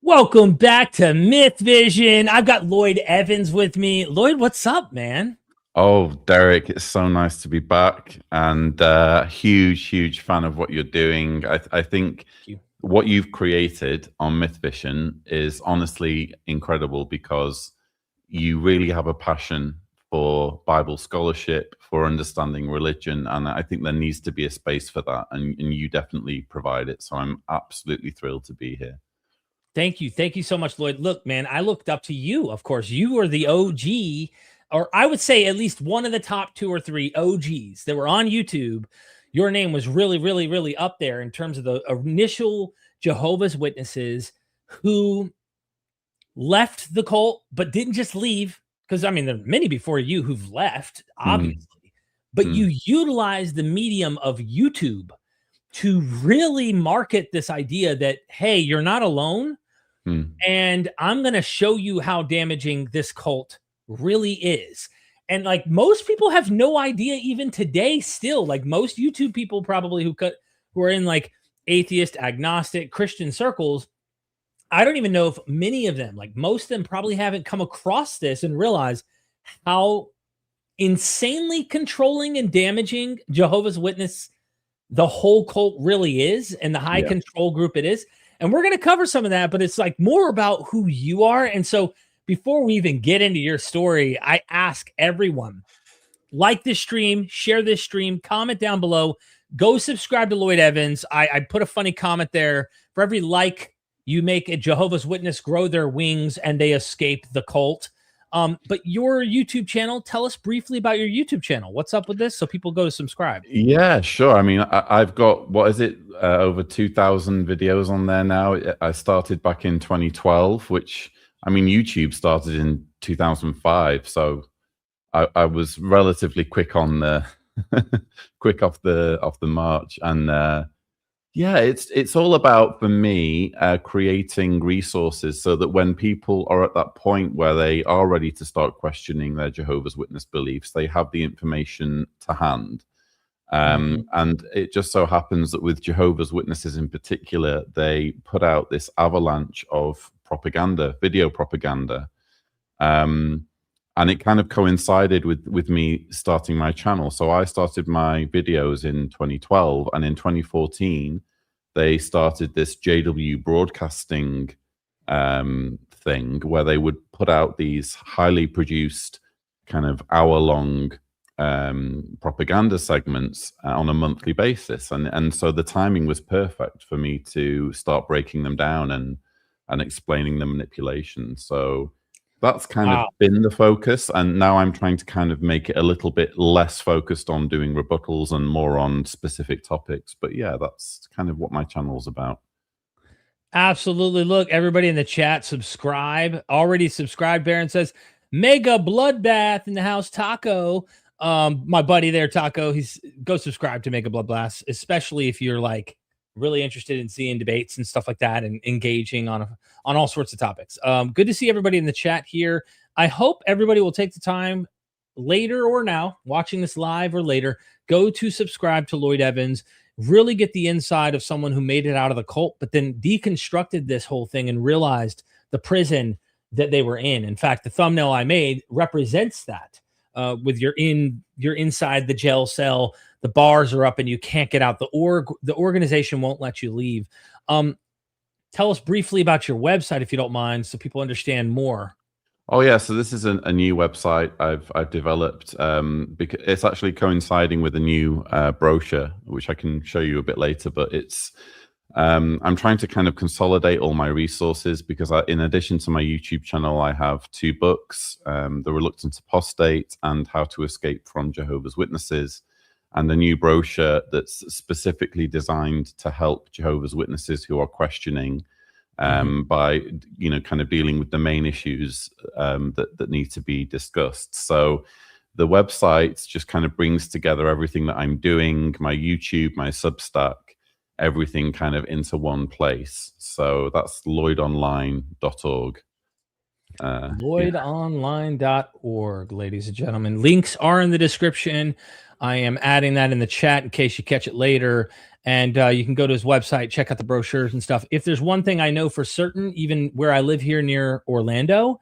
Welcome back to Myth Vision. I've got Lloyd Evans with me. Lloyd, what's up, man? Oh, Derek, it's so nice to be back, and huge fan of what you're doing. I think what you've created on Myth Vision is honestly incredible because you really have a passion for Bible scholarship, for understanding religion, and I think there needs to be a space for that, and you definitely provide it. So I'm absolutely thrilled to be here. Thank you. Thank you so much, Lloyd. Look, man, I looked up to you. Of course, you were the OG, or I would say at least one of the top 2 or 3 OGs that were on YouTube. Your name was really up there in terms of the initial Jehovah's Witnesses who left the cult, but didn't just leave. Because, I mean, there are many before you who've left, obviously. But you utilized the medium of YouTube to really market this idea that, hey, you're not alone. And I'm going to show you how damaging this cult really is. And like most people have no idea even today still, like most YouTube people probably who are in like atheist, agnostic, Christian circles, I don't even know if many of them, like most of them probably haven't come across this and realize how insanely controlling and damaging Jehovah's Witness, the whole cult really is, and the high control group it is. And we're going to cover some of that, but it's like more about who you are. And so before we even get into your story, I ask everyone, like this stream, share this stream, comment down below, go subscribe to Lloyd Evans. I put a funny comment there. For every like, you make a Jehovah's Witness grow their wings and they escape the cult. But your YouTube channel, tell us briefly about your YouTube channel. What's up with this so people go subscribe? Yeah, sure. I mean, I've got, what is it, over 2,000 videos on there now. I started back in 2012, which, I mean, YouTube started in 2005. So I was relatively quick on the, quick off the march. And yeah, it's all about, for me, creating resources so that when people are at that point where they are ready to start questioning their Jehovah's Witness beliefs, they have the information to hand. And it just so happens that with Jehovah's Witnesses in particular, they put out this avalanche of propaganda, video propaganda. And it kind of coincided with me starting my channel. So I started my videos in 2012, and in 2014, they started this JW broadcasting thing where they would put out these highly produced kind of hour-long propaganda segments on a monthly basis. And so the timing was perfect for me to start breaking them down and explaining the manipulation. So that's kind of been the focus, and now I'm trying to kind of make it a little bit less focused on doing rebuttals and more on specific topics. But yeah, that's kind of what my channel is about. Absolutely. Look, everybody in the chat, subscribe. Already subscribed. Baron says, mega bloodbath in the house, Taco. My buddy there, Taco, go subscribe to Mega Bloodbath, especially if you're like really interested in seeing debates and stuff like that and engaging on all sorts of topics. Good to see everybody in the chat here. I hope everybody will take the time later or now, watching this live or later, go to subscribe to Lloyd Evans, really get the inside of someone who made it out of the cult, but then deconstructed this whole thing and realized the prison that they were in. In fact, the thumbnail I made represents that. With you're inside the jail cell, the bars are up and you can't get out. The organization won't let you leave. Tell us briefly about your website, if you don't mind, so people understand more. Oh yeah, so this is a new website I've developed because it's actually coinciding with a new brochure, which I can show you a bit later. But it's I'm trying to kind of consolidate all my resources because in addition to my YouTube channel, I have 2 books, The Reluctant Apostate and How to Escape from Jehovah's Witnesses, and a new brochure that's specifically designed to help Jehovah's Witnesses who are questioning by, you know, kind of dealing with the main issues that need to be discussed. So the website just kind of brings together everything that I'm doing, my YouTube, my Substack, everything kind of into one place. So that's lloydonline.org. LloydOnline.org, ladies and gentlemen. Links are in the description. I am adding that in the chat in case you catch it later. And you can go to his website, check out the brochures and stuff. If there's one thing I know for certain, even where I live here near Orlando,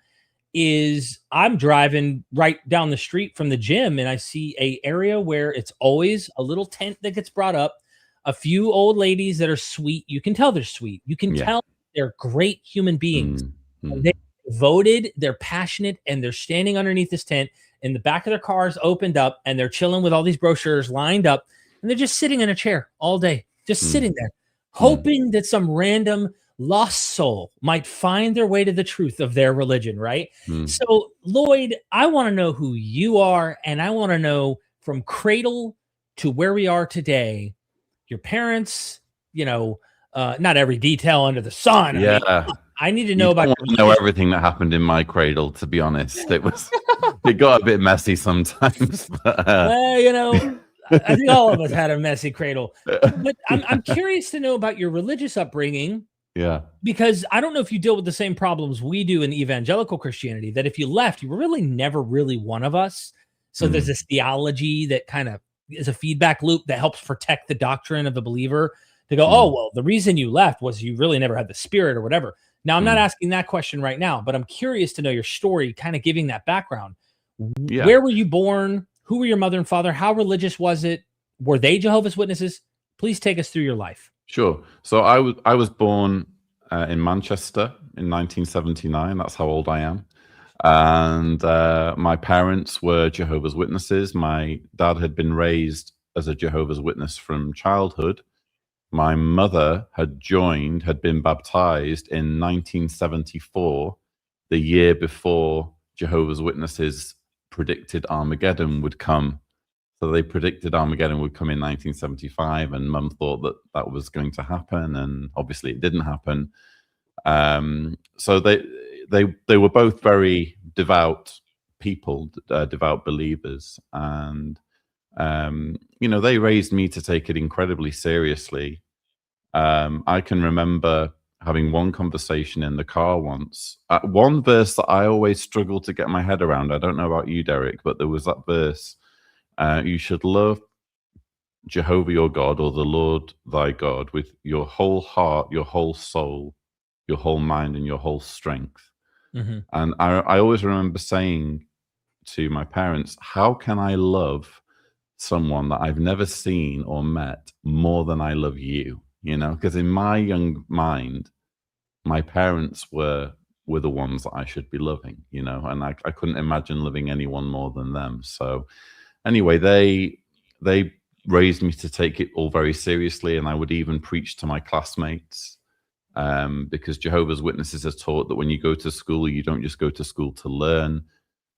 is I'm driving right down the street from the gym and I see a area where it's always a little tent that gets brought up, a few old ladies that are sweet. You can tell they're sweet. You can tell they're great human beings. They're devoted, they're passionate, and they're standing underneath this tent in the back of their cars opened up, and they're chilling with all these brochures lined up, and they're just sitting in a chair all day, just sitting there, hoping that some random lost soul might find their way to the truth of their religion, right? So, Lloyd, I want to know who you are, and I want to know from cradle to where we are today, your parents, not every detail under the sun. Yeah. I need to know about. I know everything that happened in my cradle, to be honest. It got a bit messy sometimes. But, I think all of us had a messy cradle. But I'm curious to know about your religious upbringing. Yeah. Because I don't know if you deal with the same problems we do in evangelical Christianity, that if you left, you were really never really one of us. So there's this theology that kind of is a feedback loop that helps protect the doctrine of the believer to go, oh, well, the reason you left was you really never had the Spirit or whatever. Now, I'm not asking that question right now, but I'm curious to know your story, kind of giving that background. Yeah. Where were you born? Who were your mother and father? How religious was it? Were they Jehovah's Witnesses? Please take us through your life. Sure. So I was born in Manchester in 1979. That's how old I am. And my parents were Jehovah's Witnesses. My dad had been raised as a Jehovah's Witness from childhood. My mother had been baptized in 1974, the year before Jehovah's Witnesses predicted Armageddon would come. So they predicted Armageddon would come in 1975, and Mum thought that was going to happen, and obviously it didn't happen. So they were both very devout people, devout believers, and they raised me to take it incredibly seriously. I can remember having one conversation in the car once. One verse that I always struggled to get my head around. I don't know about you, Derek, but there was that verse. You should love Jehovah your God, or the Lord thy God, with your whole heart, your whole soul, your whole mind, and your whole strength. And I always remember saying to my parents, how can I love someone that I've never seen or met more than I love you? Because in my young mind, my parents were the ones that I should be loving, and I couldn't imagine loving anyone more than them. So anyway, they raised me to take it all very seriously, and I would even preach to my classmates, because Jehovah's Witnesses are taught that when you go to school, you don't just go to school to learn.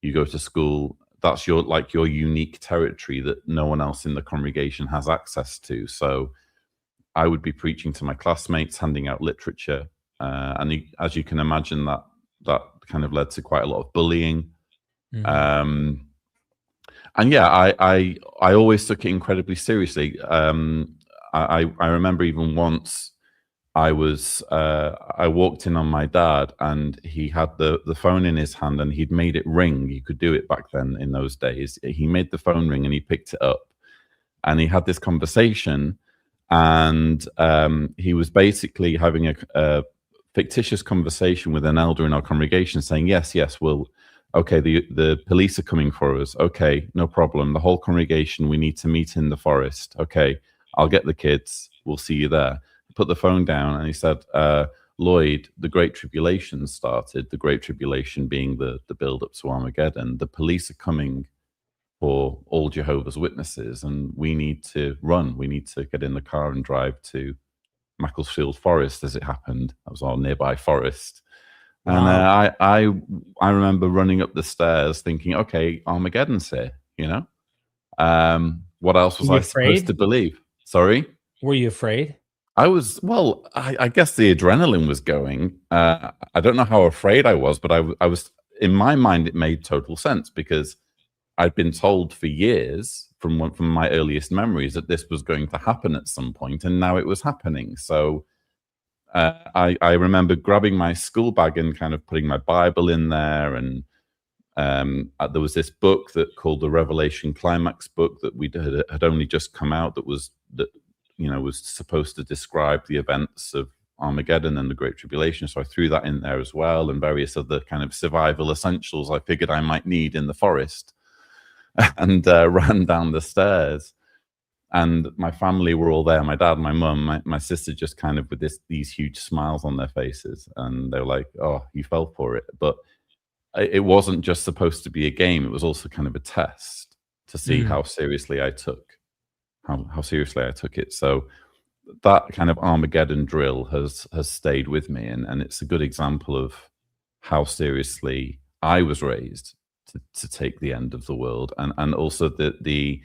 You go to school, that's your unique territory that no one else in the congregation has access to. So I would be preaching to my classmates, handing out literature, and as you can imagine, that kind of led to quite a lot of bullying. And yeah, I always took it incredibly seriously. I remember even once I walked in on my dad, and he had the phone in his hand, and he'd made it ring. You could do it back then in those days. He made the phone ring and he picked it up, and he had this conversation, and he was basically having a fictitious conversation with an elder in our congregation, saying, yes, well, okay, the police are coming for us. Okay, no problem. The whole congregation, we need to meet in the forest. Okay, I'll get the kids. We'll see you there. He put the phone down, and he said, Lloyd, the Great Tribulation started, the Great Tribulation being the build-up to Armageddon. The police are coming for all Jehovah's Witnesses, and we need to run. We need to get in the car and drive to Macclesfield Forest, as it happened. That was our nearby forest. And I remember running up the stairs thinking, okay, Armageddon's here, What else was I supposed to believe? Sorry? Were you afraid? I was, well, I guess the adrenaline was going. I don't know how afraid I was, but I was, in my mind, it made total sense, because I'd been told for years from my earliest memories that this was going to happen at some point, and now it was happening. So I remember grabbing my school bag and kind of putting my Bible in there, and there was this book that called the Revelation Climax book that we had only just come out, that was supposed to describe the events of Armageddon and the Great Tribulation. So I threw that in there as well, and various other kind of survival essentials I figured I might need in the forest, and ran down the stairs. And my family were all there, my dad, my mum, my sister, just kind of with these huge smiles on their faces. And they were like, oh, you fell for it. But it wasn't just supposed to be a game. It was also kind of a test to see how seriously I took it. So that kind of Armageddon drill has stayed with me. And it's a good example of how seriously I was raised to take the end of the world. And also the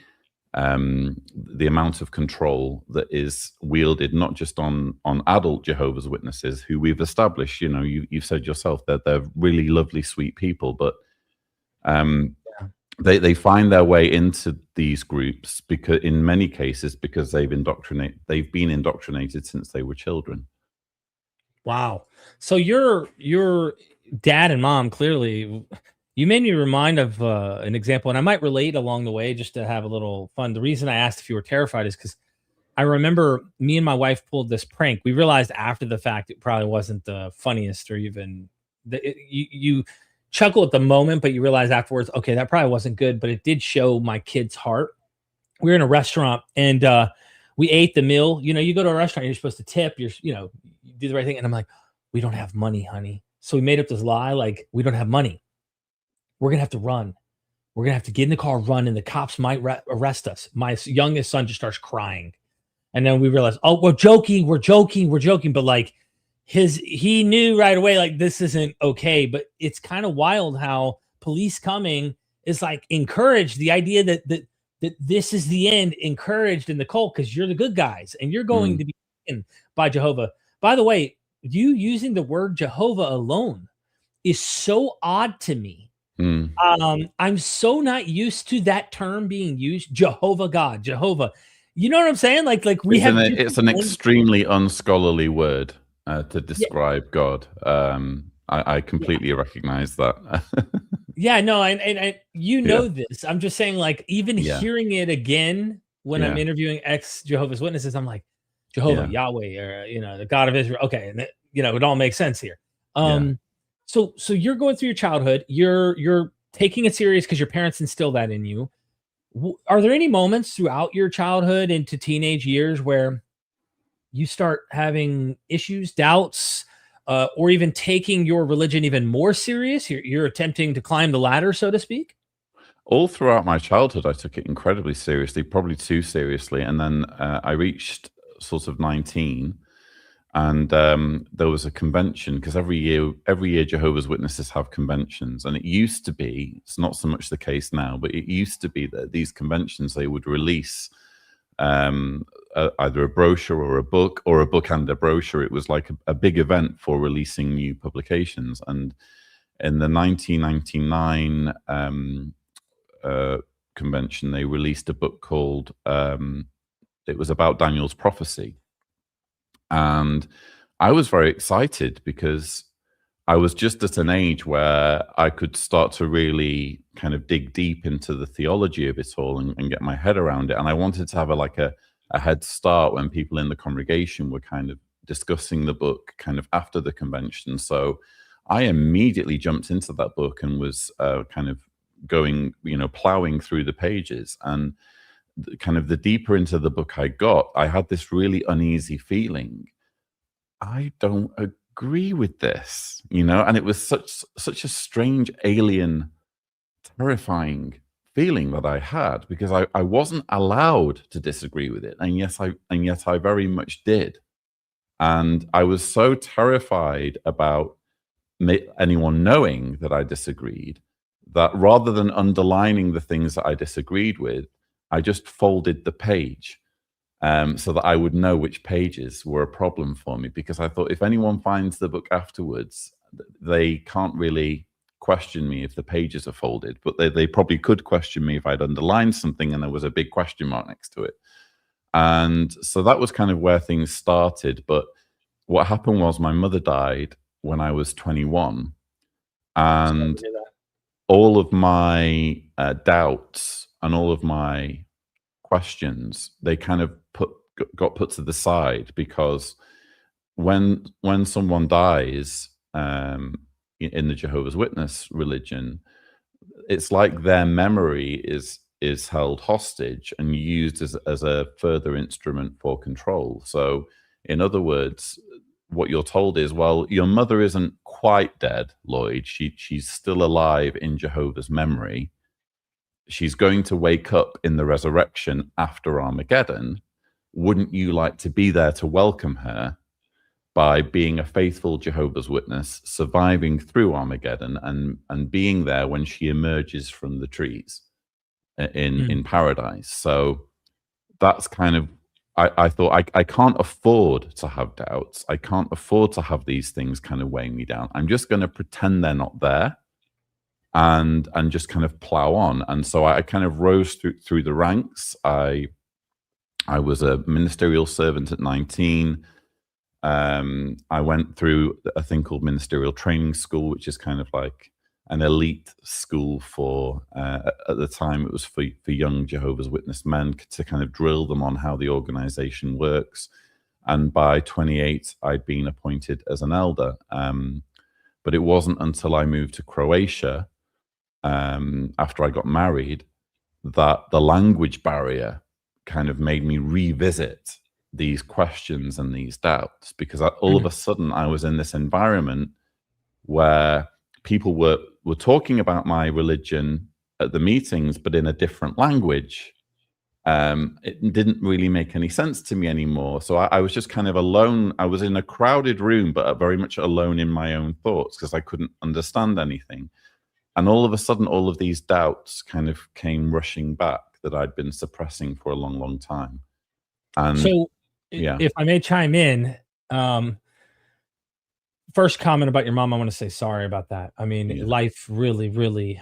amount of control that is wielded not just on adult Jehovah's Witnesses, who we've established, you've said yourself that they're really lovely, sweet people, but they find their way into these groups because, in many cases, because they've been indoctrinated since they were children. Wow. So your dad and mom, clearly, you made me remind of an example, and I might relate along the way just to have a little fun. The reason I asked if you were terrified is because I remember me and my wife pulled this prank. We realized after the fact it probably wasn't the funniest, or even you chuckle at the moment, but you realize afterwards, okay, that probably wasn't good, but it did show my kid's heart. We were in a restaurant, and we ate the meal. You go to a restaurant, you're supposed to tip, you do the right thing. And I'm like, we don't have money, honey. So we made up this lie, like, we don't have money. We're going to have to run. We're going to have to get in the car, run, and the cops might arrest us. My youngest son just starts crying. And then we realized, oh, we're joking. But like he knew right away, like, this isn't okay. But it's kind of wild how police coming is like encouraged, the idea that this is the end, encouraged in the cult, because you're the good guys and you're going to be taken by Jehovah. By the way, you using the word Jehovah alone is so odd to me. I'm so not used to that term being used. Jehovah God, Jehovah. You know what I'm saying? Like it's an extremely unscholarly word to describe God. I completely recognize that. Yeah, no, and you know this. I'm just saying, like, even hearing it again when I'm interviewing ex-Jehovah's Witnesses, I'm like, Jehovah, Yahweh, or the God of Israel. Okay, and it all makes sense here. So you're going through your childhood. You're taking it serious because your parents instill that in you. Are there any moments throughout your childhood into teenage years where you start having issues, doubts, or even taking your religion even more serious? You're attempting to climb the ladder, so to speak? All throughout my childhood, I took it incredibly seriously, probably too seriously. And then I reached sort of 19. And there was a convention, because every year Jehovah's Witnesses have conventions, and it used to be, it's not so much the case now, but it used to be that these conventions, they would release either a brochure or a book and a brochure. It was like a big event for releasing new publications. And in the 1999 convention, they released a book called, it was about Daniel's prophecy. And I was very excited because I was just at an age where I could start to really kind of dig deep into the theology of it all and get my head around it. And I wanted to have a head start when people in the congregation were kind of discussing the book kind of after the convention. So I immediately jumped into that book and was kind of going, plowing through the pages. And kind of the deeper into the book I got, I had this really uneasy feeling. I don't agree with this, and it was such a strange, alien, terrifying feeling that I had, because I wasn't allowed to disagree with it, and yet I very much did. And I was so terrified about anyone knowing that I disagreed, that rather than underlining the things that I disagreed with, I just folded the page so that I would know which pages were a problem for me, because I thought if anyone finds the book afterwards, they can't really question me if the pages are folded, but they probably could question me if I'd underlined something and there was a big question mark next to it. And so that was kind of where things started. But what happened was my mother died when I was 21, and all of my doubts and all of my questions, they kind of got put to the side, because when someone dies in the Jehovah's Witness religion, it's like their memory is held hostage and used as a further instrument for control. So in other words, what you're told is, well, your mother isn't quite dead, Lloyd. She's still alive in Jehovah's memory. She's going to wake up in the resurrection after Armageddon. Wouldn't you like to be there to welcome her by being a faithful Jehovah's Witness, surviving through Armageddon and being there when she emerges from the trees in paradise? So that's kind of, I thought, I can't afford to have doubts. I can't afford to have these things kind of weighing me down. I'm just going to pretend they're not there and just kind of plow on. And so I kind of rose through the ranks. I was a ministerial servant at 19. I went through a thing called ministerial training school, which is kind of like an elite school for, at the time, it was for young Jehovah's Witness men, to kind of drill them on how the organization works. And by 28, I'd been appointed as an elder. But it wasn't until I moved to Croatia, after I got married, that the language barrier kind of made me revisit these questions and these doubts, because all of a sudden I was in this environment where people were talking about my religion at the meetings, but in a different language. It didn't really make any sense to me anymore. So I was just kind of alone. I was in a crowded room, but very much alone in my own thoughts, because I couldn't understand anything. And all of a sudden, all of these doubts kind of came rushing back that I'd been suppressing for a long, long time. And so, if I may chime in, first comment about your mom, I want to say sorry about that. I mean, life really, really,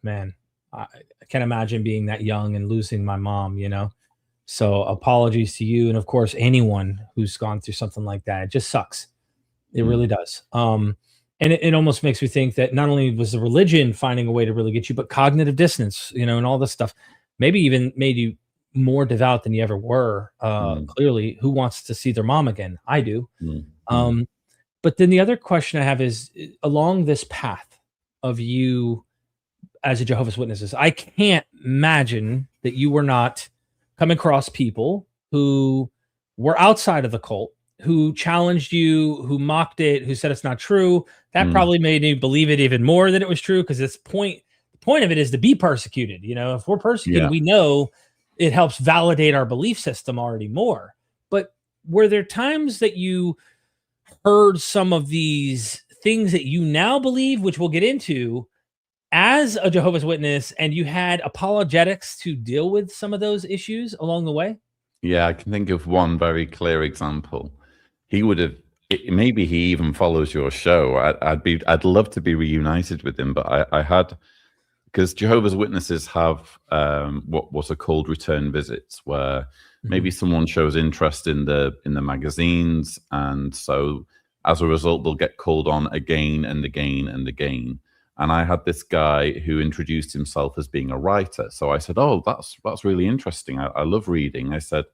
man, I can't imagine being that young and losing my mom, you know? So apologies to you. And of course, anyone who's gone through something like that. It just sucks. It really does. And it almost makes me think that not only was the religion finding a way to really get you, but cognitive dissonance, you know, and all this stuff, maybe even made you more devout than you ever were. Clearly, who wants to see their mom again? I do. But then the other question I have is, along this path of you as a Jehovah's Witnesses, I can't imagine that you were not coming across people who were outside of the cult, who challenged you, who mocked it, who said it's not true. That probably made me believe it even more that it was true, because the point of it is to be persecuted. You know, if we're persecuted, we know it helps validate our belief system already more. But were there times that you heard some of these things that you now believe, which we'll get into, as a Jehovah's Witness, and you had apologetics to deal with some of those issues along the way? Yeah, I can think of one very clear example. He would have, maybe he even follows your show. I'd love to be reunited with him, but I had, because Jehovah's Witnesses have what are called return visits, where maybe someone shows interest in the magazines, and so as a result they'll get called on again and again and again. And I had this guy who introduced himself as being a writer. So I said, "Oh, that's really interesting. I love reading." I said,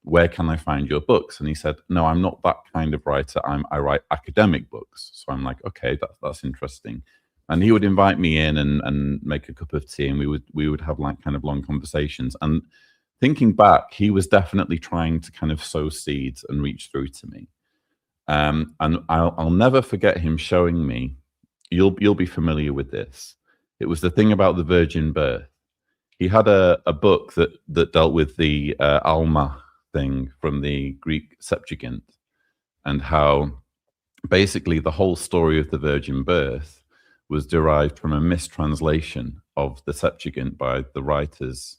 "Where can I find your books?" And he said, "No, I'm not that kind of writer. I write academic books." So I'm like, "Okay, that's interesting." And he would invite me in and make a cup of tea, and we would have like kind of long conversations. And thinking back, he was definitely trying to kind of sow seeds and reach through to me. And I'll never forget him showing me. You'll be familiar with this. It was the thing about the virgin birth. He had a book that dealt with the Alma thing from the Greek Septuagint, and how basically the whole story of the virgin birth was derived from a mistranslation of the Septuagint by the writers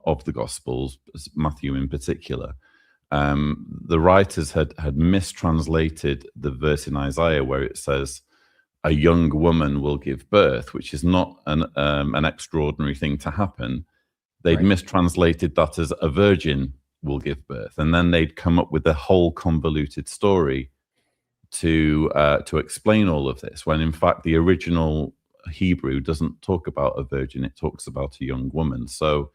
of the Gospels, Matthew in particular. The writers had mistranslated the verse in Isaiah where it says, "A young woman will give birth," which is not an extraordinary thing to happen. They'd mistranslated that as "a virgin will give birth," and then they'd come up with a whole convoluted story to explain all of this, when in fact the original Hebrew doesn't talk about a virgin, it talks about a young woman. So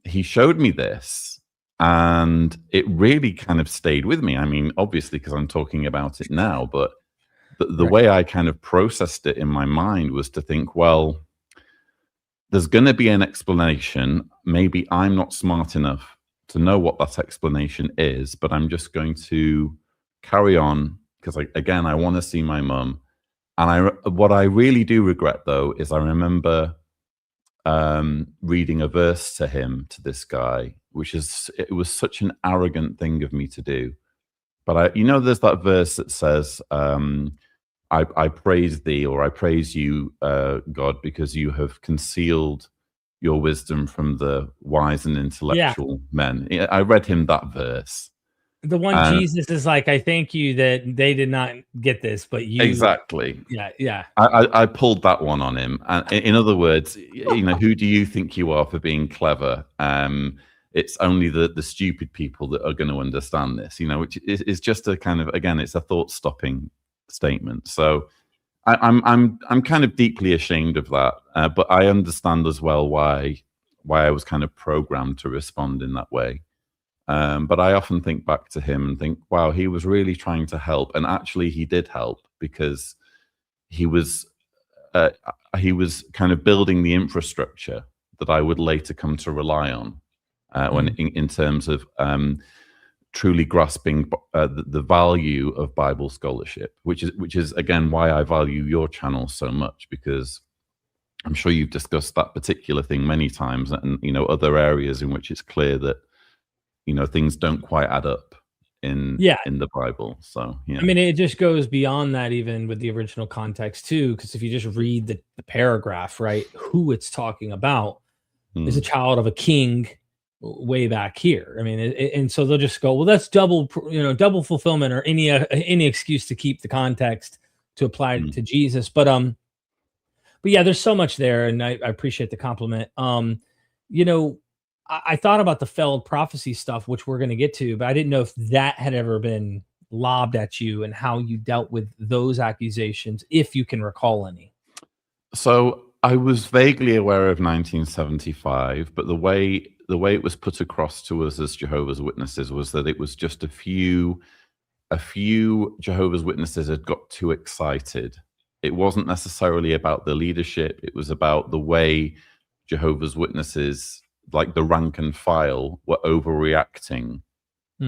he showed me this, and it really kind of stayed with me. I mean, obviously, because I'm talking about it now, but the Right. way I kind of processed it in my mind was to think, well, there's going to be an explanation. Maybe I'm not smart enough to know what that explanation is, but I'm just going to carry on because, again, I want to see my mum. And what I really do regret, though, is I remember reading a verse to him, to this guy, it was such an arrogant thing of me to do. But there's that verse that says, I praise thee, or I praise you, God, because you have concealed your wisdom from the wise and intellectual men. I read him that verse. The one Jesus is like, I thank you that they did not get this, but you. Exactly. Yeah. I pulled that one on him. And in other words, who do you think you are for being clever? It's only the stupid people that are going to understand this, which is just a kind of, again, it's a thought-stopping statement. So I'm kind of deeply ashamed of that, but I understand as well why I was kind of programmed to respond in that way. But I often think back to him and think, wow, he was really trying to help, and actually he did help, because he was kind of building the infrastructure that I would later come to rely on when in terms of truly grasping the value of Bible scholarship, which is again why I value your channel so much, because I'm sure you've discussed that particular thing many times, and other areas in which it's clear that things don't quite add up in the Bible. So yeah, I mean, it just goes beyond that, even with the original context too, because if you just read the paragraph, right, who it's talking about is a child of a king way back here. I mean, and so they'll just go, well, that's double fulfillment, or any excuse to keep the context to apply to Jesus. But yeah, there's so much there, and I appreciate the compliment. I thought about the failed prophecy stuff, which we're going to get to, but I didn't know if that had ever been lobbed at you and how you dealt with those accusations, if you can recall any. So I was vaguely aware of 1975, but the way it was put across to us as Jehovah's Witnesses was that it was just a few Jehovah's Witnesses had got too excited. It wasn't necessarily about the leadership. It was about the way Jehovah's Witnesses, like the rank and file, were overreacting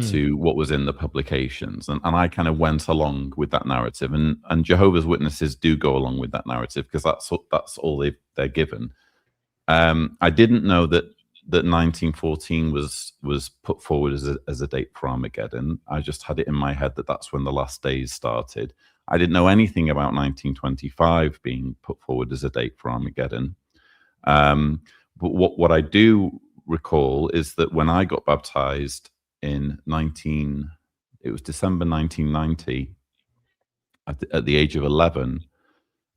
to what was in the publications. And I kind of went along with that narrative. And Jehovah's Witnesses do go along with that narrative, because that's all they're given. I didn't know that 1914 was put forward as a date for Armageddon. I just had it in my head that that's when the last days started. I didn't know anything about 1925 being put forward as a date for Armageddon. But what I do recall is that when I got baptized in it was December 1990, at the age of 11,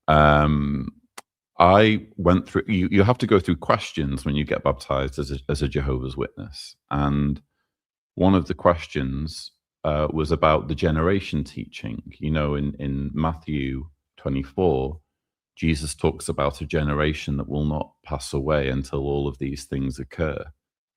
I went through, you have to go through questions when you get baptized as a Jehovah's Witness. And one of the questions was about the generation teaching. In Matthew 24, Jesus talks about a generation that will not pass away until all of these things occur.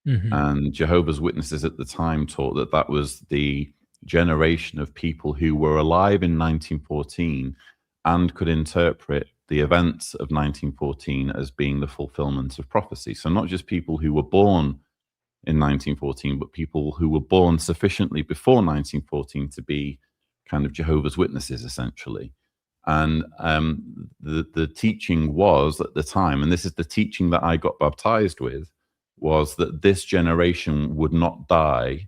And Jehovah's Witnesses at the time taught that was the generation of people who were alive in 1914 and could interpret the events of 1914 as being the fulfillment of prophecy. So not just people who were born in 1914, but people who were born sufficiently before 1914 to be kind of Jehovah's Witnesses, essentially. And the teaching was at the time, and this is the teaching that I got baptized with, was that this generation would not die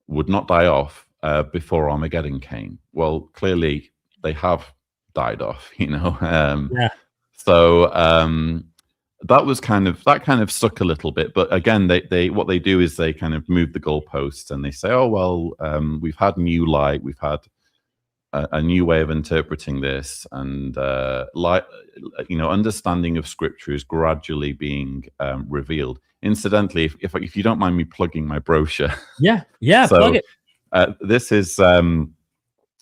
off before Armageddon came. Well, clearly they have died off, So that kind of stuck a little bit. But again, they what they do is they kind of move the goalposts, and they say, oh well, we've had new light, we've had a new way of interpreting this, and understanding of Scripture is gradually being revealed. Incidentally, if you don't mind me plugging my brochure, yeah, so, plug it. This is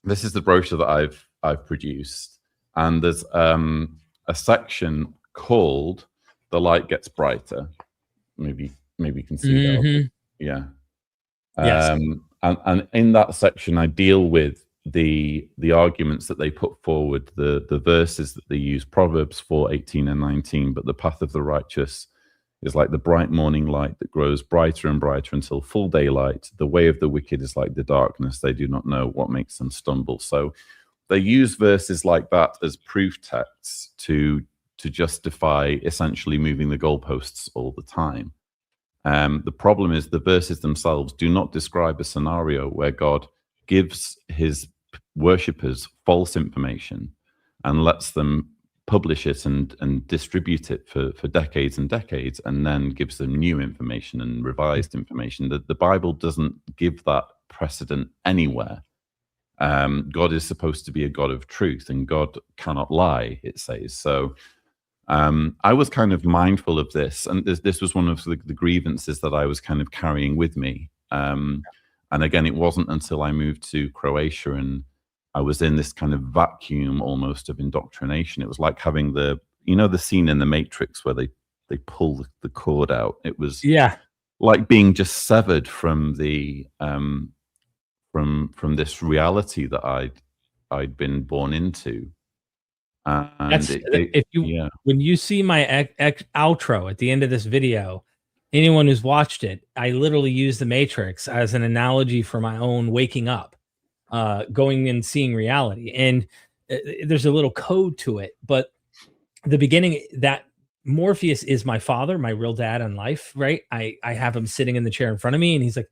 this is the brochure that I've produced, and there's a section called "The Light Gets Brighter." Maybe you can see that. Yeah. Yes. And in that section, I deal with the arguments that they put forward, the verses that they use, Proverbs 4:18 and 19. But the path of the righteous is like the bright morning light that grows brighter and brighter until full daylight. The way of the wicked is like the darkness. They do not know what makes them stumble. So they use verses like that as proof texts to justify essentially moving the goalposts all the time. The problem is the verses themselves do not describe a scenario where God gives his worshippers false information and lets them publish it and distribute it for decades and decades, and then gives them new information and revised information. The Bible doesn't give that precedent anywhere. God is supposed to be a God of truth, and God cannot lie, it says. So I was kind of mindful of this, and this was one of the grievances that I was kind of carrying with me. And again, it wasn't until I moved to Croatia and I was in this kind of vacuum almost of indoctrination. It was like having the scene in The Matrix where they pull the cord out. It was like being just severed from the from this reality that I'd been born into. And when you see my outro at the end of this video, anyone who's watched it, I literally use the Matrix as an analogy for my own waking up, going and seeing reality. And there's a little code to it, but the beginning, that Morpheus is my father, my real dad in life, right? I have him sitting in the chair in front of me, and he's like,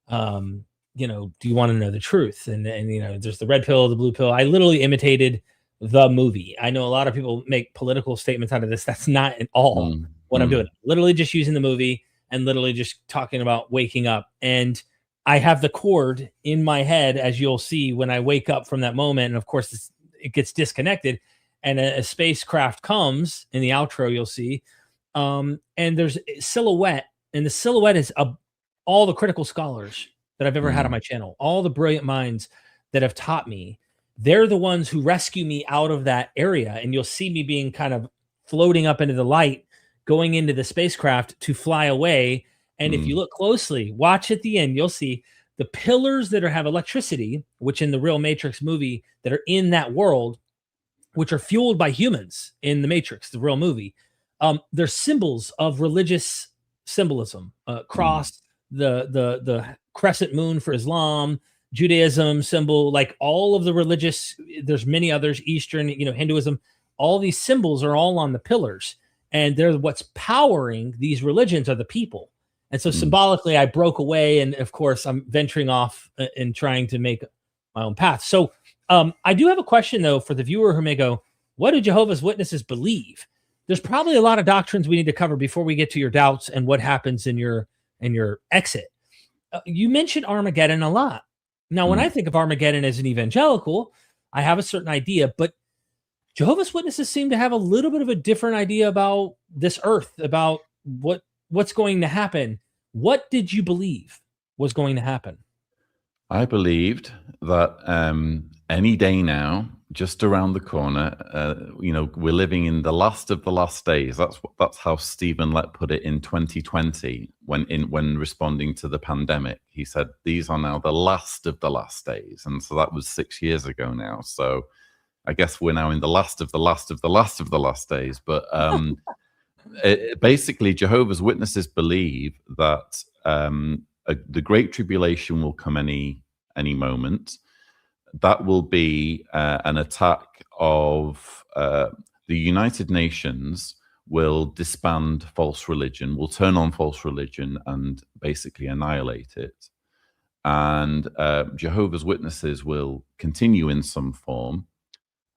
do you want to know the truth? And there's the red pill, the blue pill. I literally imitated the movie. I know a lot of people make political statements out of this. That's not at all what I'm doing. Literally just using the movie and literally just talking about waking up. And I have the cord in my head, as you'll see when I wake up from that moment. And of course, it gets disconnected, and a spacecraft comes in the outro. You'll see, and there's a silhouette, and the silhouette is all the critical scholars that I've ever had on my channel, all the brilliant minds that have taught me. They're the ones who rescue me out of that area. And you'll see me being kind of floating up into the light, going into the spacecraft to fly away. And if you look closely, watch at the end, you'll see the pillars that have electricity, which in the real Matrix movie that are in that world, which are fueled by humans in the Matrix, the real movie. They're symbols of religious symbolism, cross, the crescent moon for Islam, Judaism symbol, like all of the religious, there's many others, Eastern, Hinduism, all these symbols are all on the pillars, and they're what's powering these religions are the people. And so symbolically I broke away, and of course I'm venturing off and trying to make my own path. So I do have a question though for the viewer who may go, what do Jehovah's Witnesses believe? There's probably a lot of doctrines we need to cover before we get to your doubts and what happens in your exit. You mentioned Armageddon a lot. Now, when I think of Armageddon as an evangelical, I have a certain idea, but Jehovah's Witnesses seem to have a little bit of a different idea about this earth, about what's going to happen. What did you believe was going to happen? I believed that any day now, just around the corner, we're living in the last of the last days. That's how Stephen Lett put it in 2020 when responding to the pandemic. He said these are now the last of the last days, and so that was 6 years ago now. So I guess we're now in the last of the last of the last of the last days. But basically, Jehovah's Witnesses believe that the Great Tribulation will come any moment. That will be an attack of the United Nations will disband false religion, will turn on false religion and basically annihilate it. And Jehovah's Witnesses will continue in some form.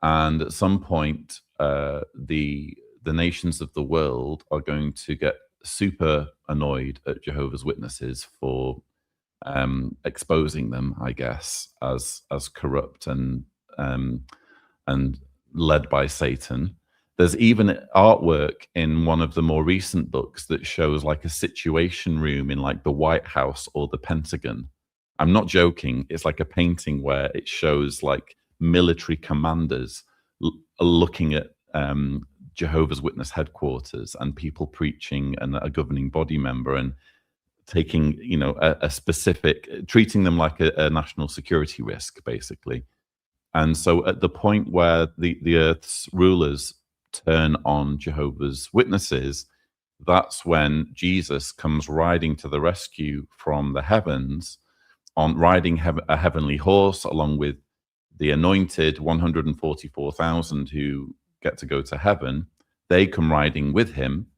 And at some point, the nations of the world are going to get super annoyed at Jehovah's Witnesses for exposing them, I guess, as corrupt and led by Satan. There's even artwork in one of the more recent books that shows like a situation room in like the White House or the Pentagon, I'm not joking. It's like a painting where it shows like military commanders looking at Jehovah's Witness headquarters and people preaching and a governing body member and taking, you know, a specific, treating them like a national security risk, basically. And so at the point where the earth's rulers turn on Jehovah's Witnesses, that's when Jesus comes riding to the rescue from the heavens, on riding a heavenly horse, along with the anointed 144,000 who get to go to heaven. They come riding with him,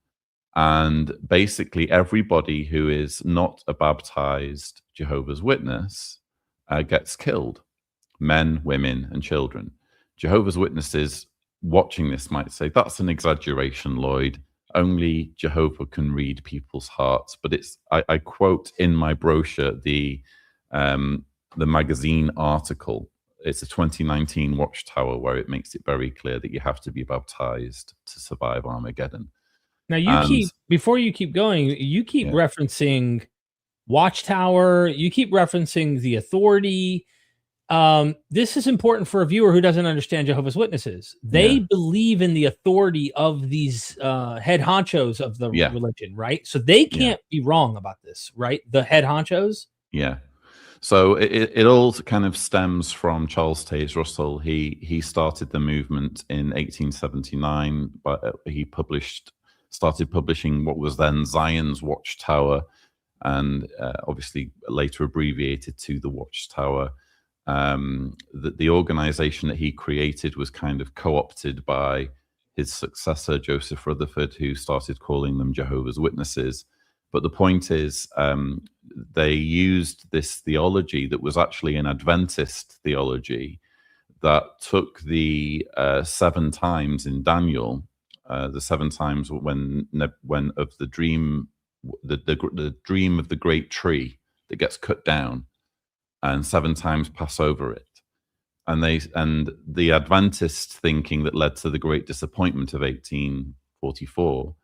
and basically everybody who is not a baptized Jehovah's Witness gets killed. Men, women, and children. Jehovah's Witnesses watching this might say, that's an exaggeration, Lloyd. Only Jehovah can read people's hearts. But it's I quote in my brochure the magazine article. It's a 2019 Watchtower where it makes it very clear that you have to be baptized to survive Armageddon. Now before you keep going, you keep referencing Watchtower, you keep referencing the authority. This is important for a viewer who doesn't understand Jehovah's Witnesses. They believe in the authority of these head honchos of the religion, right? So they can't be wrong about this, right? The head honchos. Yeah. So it all kind of stems from Charles Taze Russell. He started the movement in 1879, but he started publishing what was then Zion's Watchtower, and obviously later abbreviated to the Watchtower. The organization that he created was kind of co-opted by his successor, Joseph Rutherford, who started calling them Jehovah's Witnesses. But the point is, they used this theology that was actually an Adventist theology that took the 7 times in Daniel, the 7 times when of the dream, the dream of the great tree that gets cut down, and 7 times pass over it. And the Adventist thinking that led to the Great Disappointment of 1844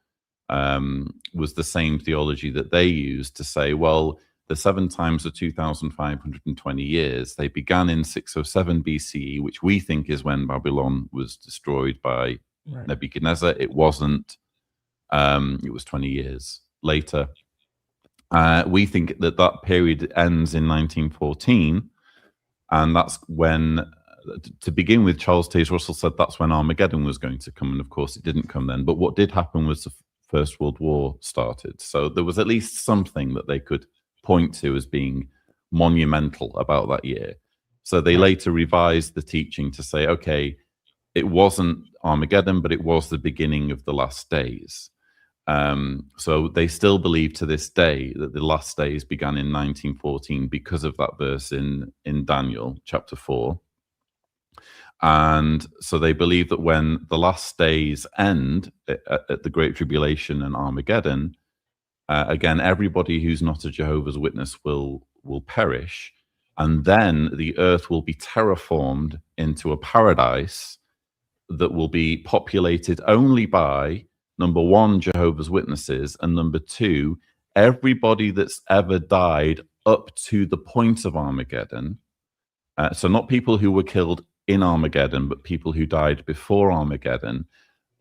was the same theology that they used to say, well, the 7 times of 2,520 years, they began in 607 BCE, which we think is when Babylon was destroyed by Nebuchadnezzar. It wasn't. It was 20 years later. We think that period ends in 1914, and that's when, to begin with, Charles Taze Russell said that's when Armageddon was going to come, and of course it didn't come then. But what did happen was the First World War started, so there was at least something that they could point to as being monumental about that year. So they later revised the teaching to say, okay, it wasn't Armageddon, but it was the beginning of the last days. So they still believe to this day that the last days began in 1914 because of that verse in Daniel chapter 4. And so they believe that when the last days end at the Great Tribulation and Armageddon, again, everybody who's not a Jehovah's Witness will perish, and then the earth will be terraformed into a paradise that will be populated only by, number 1, Jehovah's Witnesses, and number 2, everybody that's ever died up to the point of Armageddon. So not people who were killed in Armageddon, but people who died before Armageddon,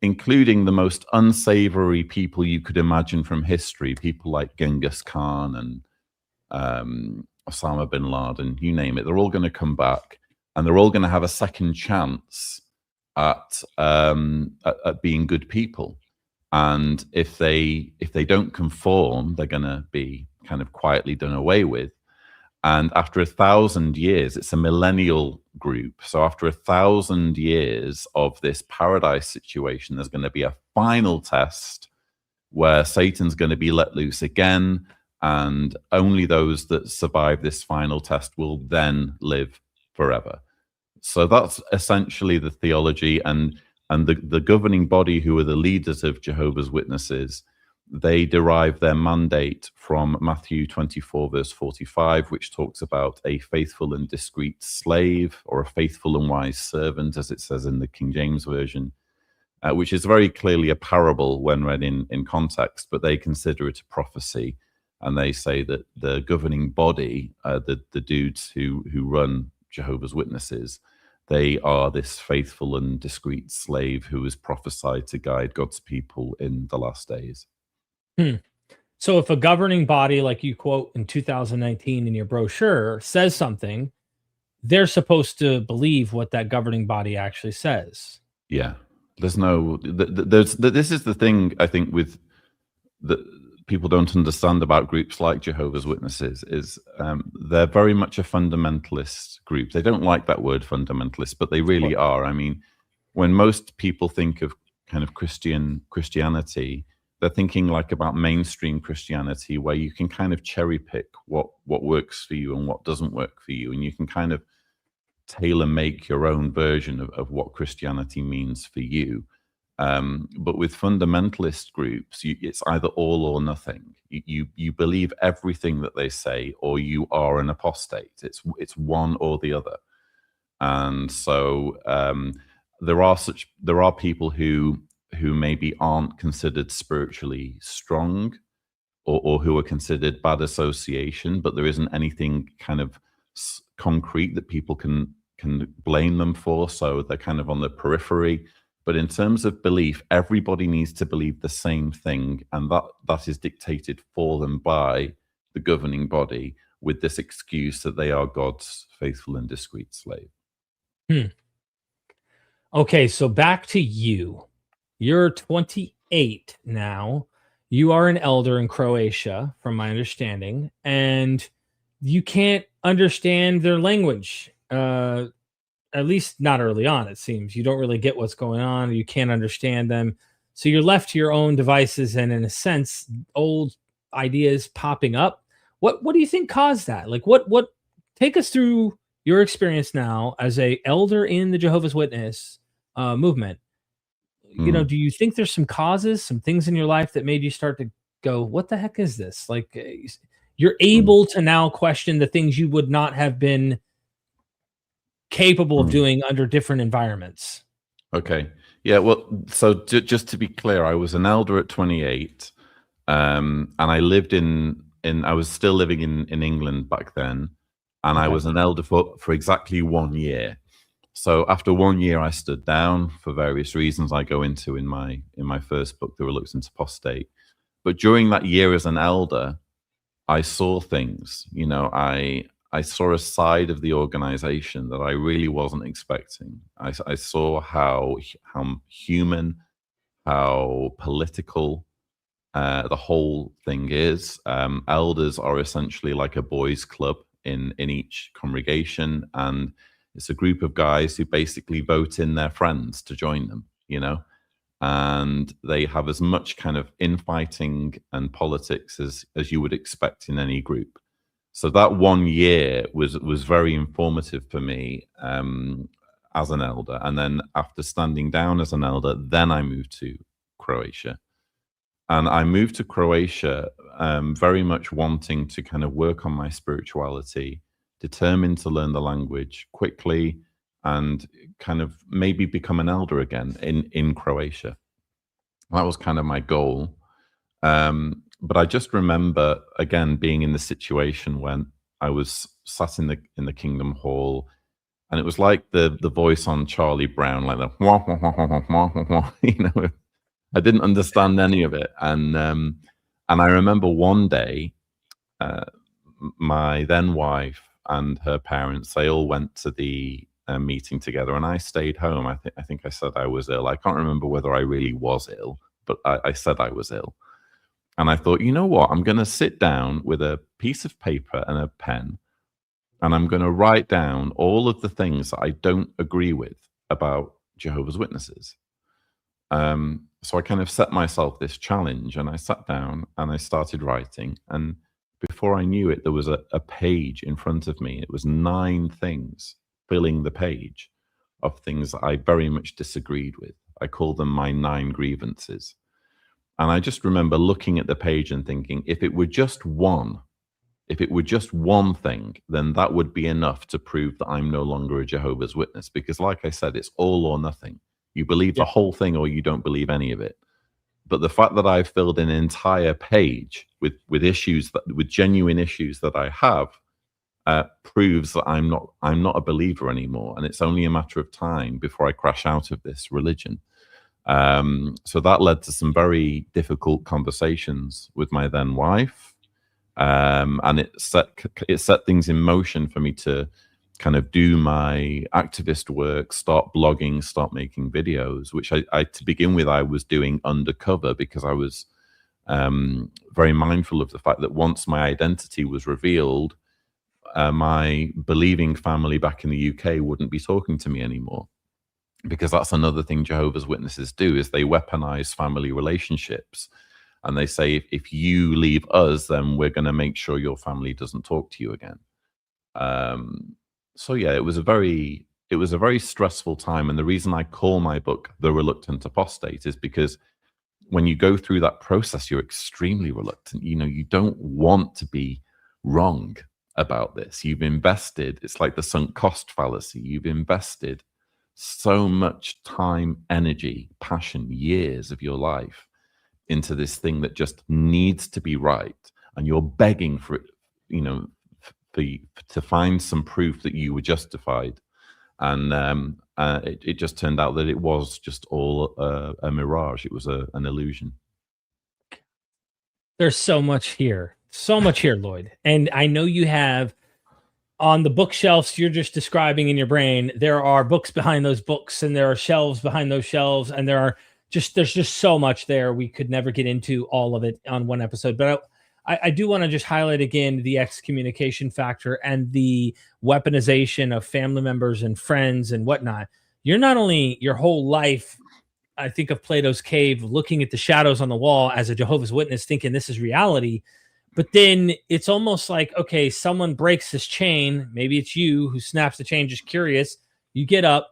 including the most unsavory people you could imagine from history, people like Genghis Khan and Osama bin Laden, you name it. They're all going to come back, and they're all going to have a second chance at being good people. And if they don't conform, they're going to be kind of quietly done away with. And after 1,000 years, it's a millennial group. So after 1,000 years of this paradise situation, there's going to be a final test where Satan's going to be let loose again. And only those that survive this final test will then live forever. So that's essentially the theology. And the governing body, who are the leaders of Jehovah's Witnesses, they derive their mandate from Matthew 24, verse 45, which talks about a faithful and discreet slave, or a faithful and wise servant, as it says in the King James Version, which is very clearly a parable when read in context, but they consider it a prophecy. and they say that the governing body, the dudes who run Jehovah's Witnesses, they are this faithful and discreet slave who is prophesied to guide God's people in the last days. So if a governing body, like you quote in 2019 in your brochure, says something, they're supposed to believe what that governing body actually says. Yeah, there's no. This is the thing I think with that people don't understand about groups like Jehovah's Witnesses is they're very much a fundamentalist group. They don't like that word fundamentalist, but they really are. I mean, when most people think of kind of Christianity, they're thinking like about mainstream Christianity, where you can kind of cherry pick what works for you and what doesn't work for you, and you can kind of tailor make your own version of what Christianity means for you. But with fundamentalist groups, it's either all or nothing. You believe everything that they say, or you are an apostate. It's one or the other. And so there are people who maybe aren't considered spiritually strong, or who are considered bad association, but there isn't anything kind of concrete that people can blame them for, so they're kind of on the periphery. But in terms of belief, everybody needs to believe the same thing, and that is dictated for them by the governing body, with this excuse that they are God's faithful and discreet slave. Okay, so back to you. You're 28 now. You are an elder in Croatia, from my understanding, and you can't understand their language. At least not early on, it seems. You don't really get what's going on. You can't understand them. So you're left to your own devices, and in a sense, old ideas popping up. What do you think caused that? Like, what take us through your experience now as a elder in the Jehovah's Witness movement. You know, do you think there's some causes, some things in your life that made you start to go, what the heck is this? Like, you're able to now question the things you would not have been capable of doing under different environments. Okay. Yeah. Well, so just to be clear, I was an elder at 28, and I lived I was still living in England back then, and I was an elder for exactly 1 year. So after 1 year, I stood down for various reasons I go into in my first book, The Reluctant Apostate. But during that year as an elder, I saw things. You know, I saw a side of the organization that I really wasn't expecting. I saw how human, how political the whole thing is. Elders are essentially like a boys' club in each congregation, and it's a group of guys who basically vote in their friends to join them, you know, and they have as much kind of infighting and politics as you would expect in any group. So that 1 year was very informative for me as an elder. And then after standing down as an elder, then I moved to Croatia. And I moved to Croatia very much wanting to kind of work on my spirituality, determined to learn the language quickly, and kind of maybe become an elder again in Croatia. That was kind of my goal. But I just remember, again, being in the situation when I was sat in the Kingdom Hall, and it was like the voice on Charlie Brown, like the wah, wah, wah, wah, wah, wah, wah, you know. I didn't understand any of it, and I remember one day, my then wife and her parents, they all went to the meeting together, and I stayed home. I think I said I was ill. I can't remember whether I really was ill, but I said I was ill. And I thought, you know what? I'm going to sit down with a piece of paper and a pen, and I'm going to write down all of the things that I don't agree with about Jehovah's Witnesses. So I kind of set myself this challenge, and I sat down and I started writing. And before I knew it, there was a page in front of me. It was 9 things filling the page of things that I very much disagreed with. I call them my 9 grievances. And I just remember looking at the page and thinking, if it were just one thing, then that would be enough to prove that I'm no longer a Jehovah's Witness. Because like I said, it's all or nothing. You believe the whole thing, or you don't believe any of it. But the fact that I've filled an entire page with issues with genuine issues that I have proves that I'm not a believer anymore, and it's only a matter of time before I crash out of this religion. So that led to some very difficult conversations with my then wife, and it set things in motion for me to kind of do my activist work, start blogging, start making videos, which I to begin with I was doing undercover, because I was very mindful of the fact that once my identity was revealed, my believing family back in the UK wouldn't be talking to me anymore. Because that's another thing Jehovah's Witnesses do, is they weaponize family relationships. And they say, if you leave us, then we're going to make sure your family doesn't talk to you again. So yeah, it was a very stressful time. And the reason I call my book The Reluctant Apostate is because when you go through that process, you're extremely reluctant. You don't want to be wrong about this. You've invested, it's like the sunk cost fallacy. You've invested so much time, energy, passion, years of your life into this thing that just needs to be right. And you're begging for it, to find some proof that you were justified. And it just turned out that it was just all a mirage. It was an illusion. There's so much here, Lloyd. And I know you have on the bookshelves you're just describing in your brain, there are books behind those books, and there are shelves behind those shelves, and there's just so much there. We could never get into all of it on one episode, but I do want to just highlight again the excommunication factor and the weaponization of family members and friends and whatnot. You're not only your whole life, I think of Plato's cave, looking at the shadows on the wall as a Jehovah's Witness, thinking this is reality. But then it's almost like, okay, someone breaks this chain. Maybe it's you who snaps the chain, just curious. You get up,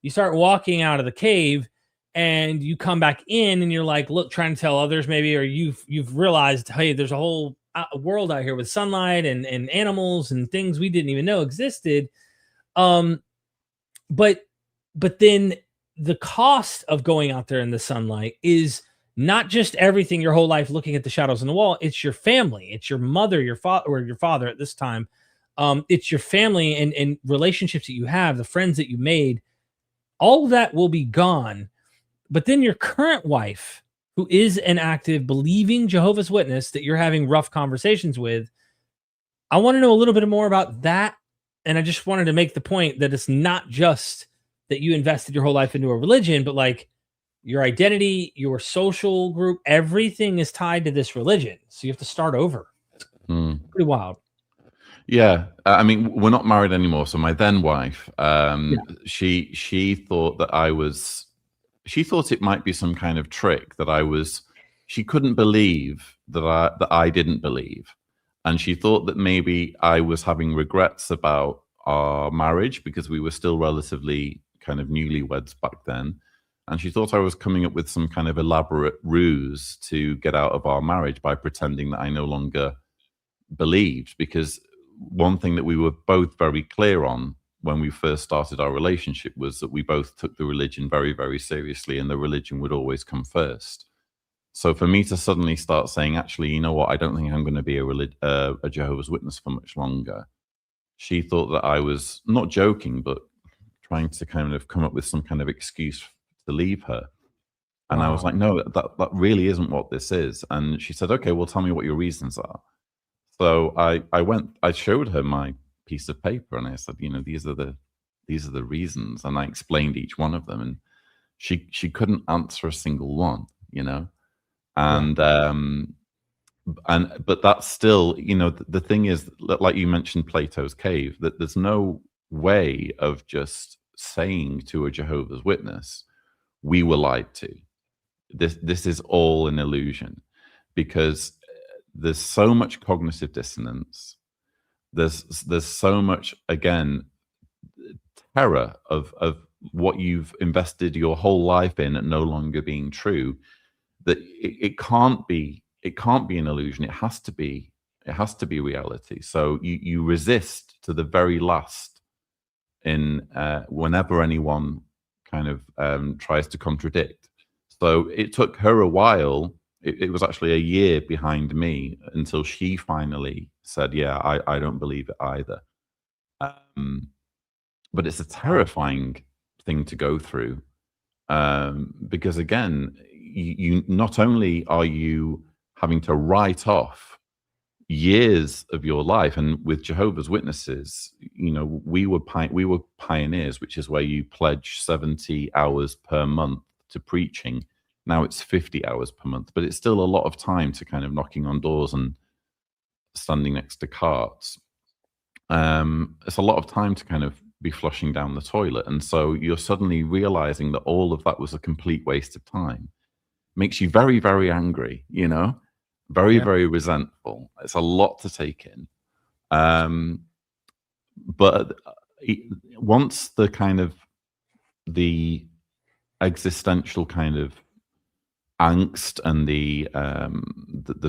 you start walking out of the cave, and you come back in, and you're like, look, trying to tell others maybe, or you've realized, hey, there's a whole world out here with sunlight and animals and things we didn't even know existed. But then the cost of going out there in the sunlight is not just everything your whole life looking at the shadows on the wall. It's your family. It's your mother, your father, or your father at this time. It's your family and relationships that you have, the friends that you made. All of that will be gone. But then your current wife, who is an active, believing Jehovah's Witness that you're having rough conversations with, I want to know a little bit more about that. And I just wanted to make the point that it's not just that you invested your whole life into a religion, but like your identity, your social group, everything is tied to this religion. So you have to start over. Pretty wild. Yeah. I mean, we're not married anymore. So my then wife, she thought that she thought it might be some kind of trick that she couldn't believe that I didn't believe. And she thought that maybe I was having regrets about our marriage because we were still relatively kind of newlyweds back then. And she thought I was coming up with some kind of elaborate ruse to get out of our marriage by pretending that I no longer believed. Because one thing that we were both very clear on when we first started our relationship was that we both took the religion very, very seriously, and the religion would always come first. So for me to suddenly start saying, actually, you know what, I don't think I'm going to be a Jehovah's Witness for much longer, she thought that I was not joking, but trying to kind of come up with some kind of excuse to leave her. And I was like, no, that really isn't what this is. And she said, okay, well, tell me what your reasons are. So I showed her my piece of paper, and I said, these are the reasons. And I explained each one of them, and she couldn't answer a single one, and but that's still, the thing is, like you mentioned Plato's cave, that there's no way of just saying to a Jehovah's Witness, we were lied to. This is all an illusion, because there's so much cognitive dissonance. There's so much, again, terror of what you've invested your whole life in and no longer being true, that it can't be an illusion. It has to be reality. So you resist to the very last in whenever anyone kind of tries to contradict. So it took her a while. It was actually a year behind me until she finally said, yeah, I don't believe it either. But it's a terrifying thing to go through, because again, you not only are you having to write off years of your life, and with Jehovah's Witnesses, you know, we were pioneers, which is where you pledge 70 hours per month to preaching. Now it's 50 hours per month, but it's still a lot of time to kind of knocking on doors and standing next to carts. It's a lot of time to kind of be flushing down the toilet. And so you're suddenly realizing that all of that was a complete waste of time. Makes you very, very angry, you know, very, very resentful. It's a lot to take in. But once the kind of the existential kind of angst and the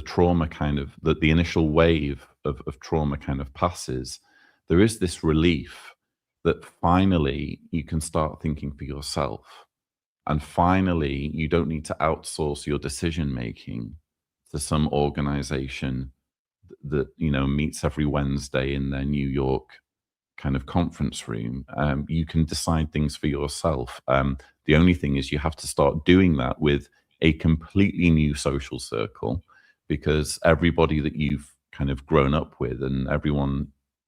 trauma kind of the initial wave of trauma kind of passes, there is this relief that finally you can start thinking for yourself, and finally you don't need to outsource your decision making to some organization that, you know, meets every Wednesday in their New York kind of conference room. You can decide things for yourself. The only thing is you have to start doing that with a completely new social circle, because everybody that you've kind of grown up with and everyone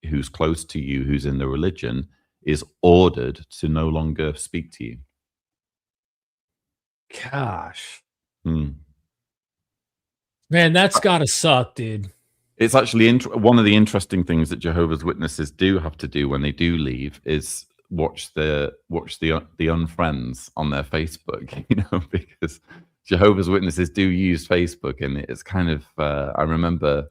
who's close to you who's in the religion is ordered to no longer speak to you. Gosh. Man, that's gotta suck, dude. It's actually one of the interesting things that Jehovah's Witnesses do have to do when they do leave is watch the unfriends on their Facebook, you know, because Jehovah's Witnesses do use Facebook, and it's kind of I remember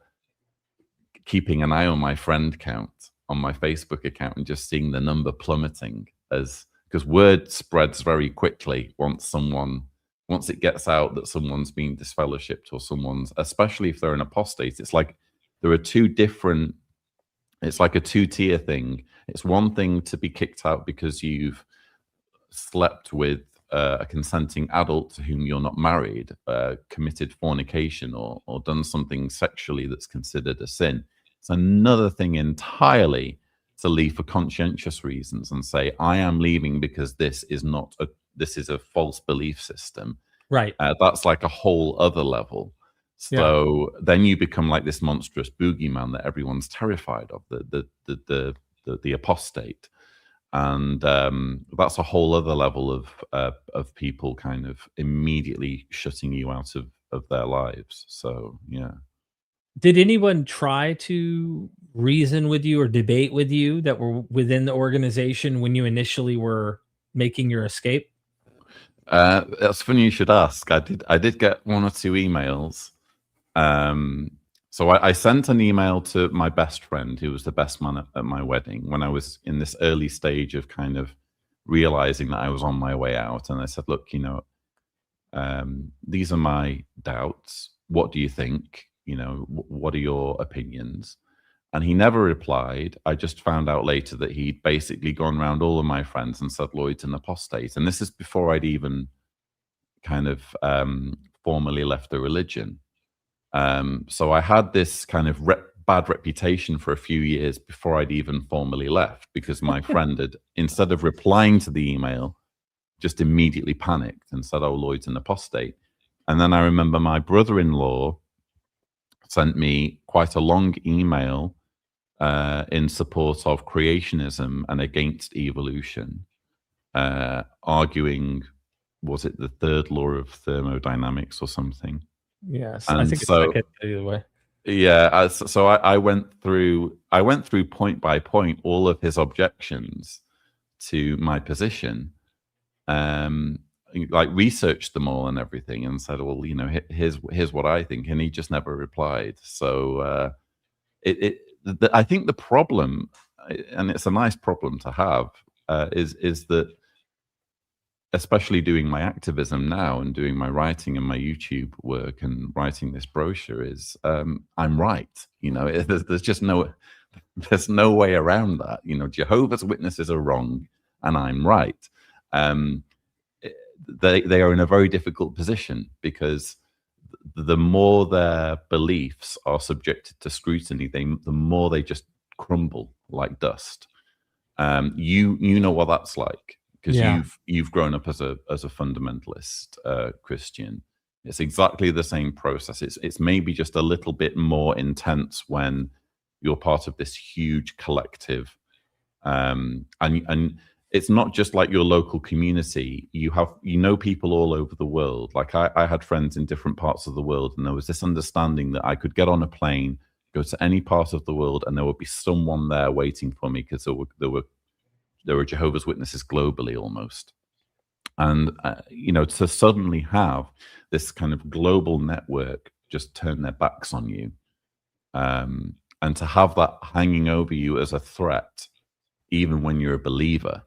keeping an eye on my friend count on my Facebook account and just seeing the number plummeting, because word spreads very quickly once it gets out that someone's been disfellowshipped, or someone's, especially if they're an apostate. It's like there are it's like a two-tier thing. It's one thing to be kicked out because you've slept with a consenting adult to whom you're not married, committed fornication, or done something sexually that's considered a sin. It's another thing entirely to leave for conscientious reasons and say, I am leaving because this is a false belief system. Right. That's like a whole other level. So then you become like this monstrous boogeyman that everyone's terrified of, the apostate. And that's a whole other level of people kind of immediately shutting you out of their lives. So, yeah. Did anyone try to reason with you or debate with you that were within the organization when you initially were making your escape? That's funny you should ask. I did get one or two emails. So I sent an email to my best friend, who was the best man at my wedding, when I was in this early stage of kind of realizing that I was on my way out. And I said, look, you know, these are my doubts. What do you think? You know, what are your opinions? And he never replied. I just found out later that he'd basically gone around all of my friends and said Lloyd's an apostate. And this is before I'd even kind of formally left the religion. So I had this kind of bad reputation for a few years before I'd even formally left, because my friend had, instead of replying to the email, just immediately panicked and said, oh, Lloyd's an apostate. And then I remember my brother-in-law sent me quite a long email in support of creationism and against evolution, arguing, was it the third law of thermodynamics or something? Yes, and I think so, it's either way. Yeah, so I went through point by point all of his objections to my position, like researched them all and everything, and said, well, you know, here's what I think, and he just never replied. So I think the problem, and it's a nice problem to have, is that, especially doing my activism now and doing my writing and my YouTube work and writing this brochure, is I'm right. You know, there's just there's no way around that. You know, Jehovah's Witnesses are wrong and I'm right. they are in a very difficult position, because the more their beliefs are subjected to scrutiny, the more they just crumble like dust. You know what that's like, because Yeah. you've grown up as a fundamentalist Christian. It's exactly the same process. It's maybe just a little bit more intense when you're part of this huge collective, and it's not just like your local community. You know people all over the world. Like I had friends in different parts of the world, and there was this understanding that I could get on a plane, go to any part of the world, and there would be someone there waiting for me, because there were Jehovah's Witnesses globally almost. And to suddenly have this kind of global network just turn their backs on you, and to have that hanging over you as a threat, even when you're a believer,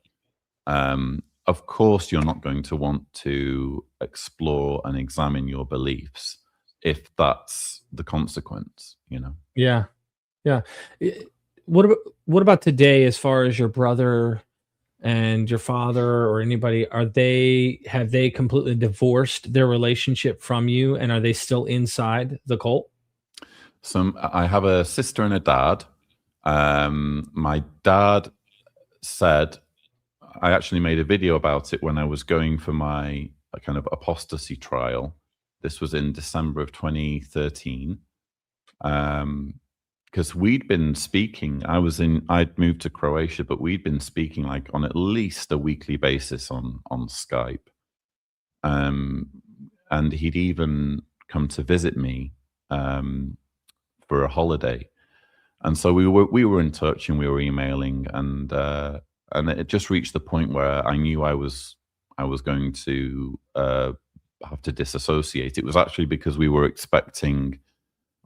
of course you're not going to want to explore and examine your beliefs if that's the consequence. Yeah. What about today, as far as your brother and your father or anybody? Have they completely divorced their relationship from you, and are they still inside the cult? So I have a sister and a dad. My dad said, I actually made a video about it when I was going for my kind of apostasy trial. This was in December of 2013. Because we'd been speaking. I'd moved to Croatia, but we'd been speaking like on at least a weekly basis on Skype. And he'd even come to visit me for a holiday. And so we were in touch, and we were emailing, and it just reached the point where I knew I was going to have to disassociate. It was actually because we were expecting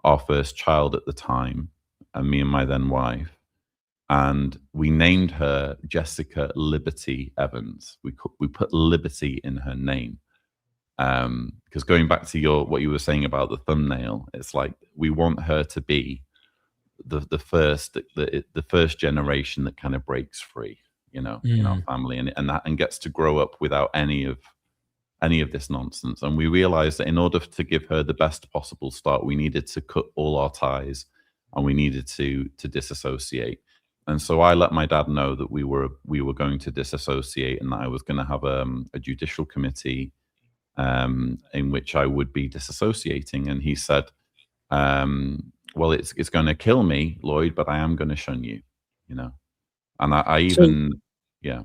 our first child at the time, and me and my then wife, and we named her Jessica Liberty Evans. We put Liberty in her name, because going back to what you were saying about the thumbnail, it's like we want her to be the first generation that kind of breaks free, in our family, and gets to grow up without any of this nonsense. And we realized that in order to give her the best possible start, we needed to cut all our ties, and we needed to disassociate. And so I let my dad know that we were going to disassociate, and that I was going to have a judicial committee in which I would be disassociating. And he said, well, it's going to kill me, Lloyd, but I am going to shun you, And I even, yeah.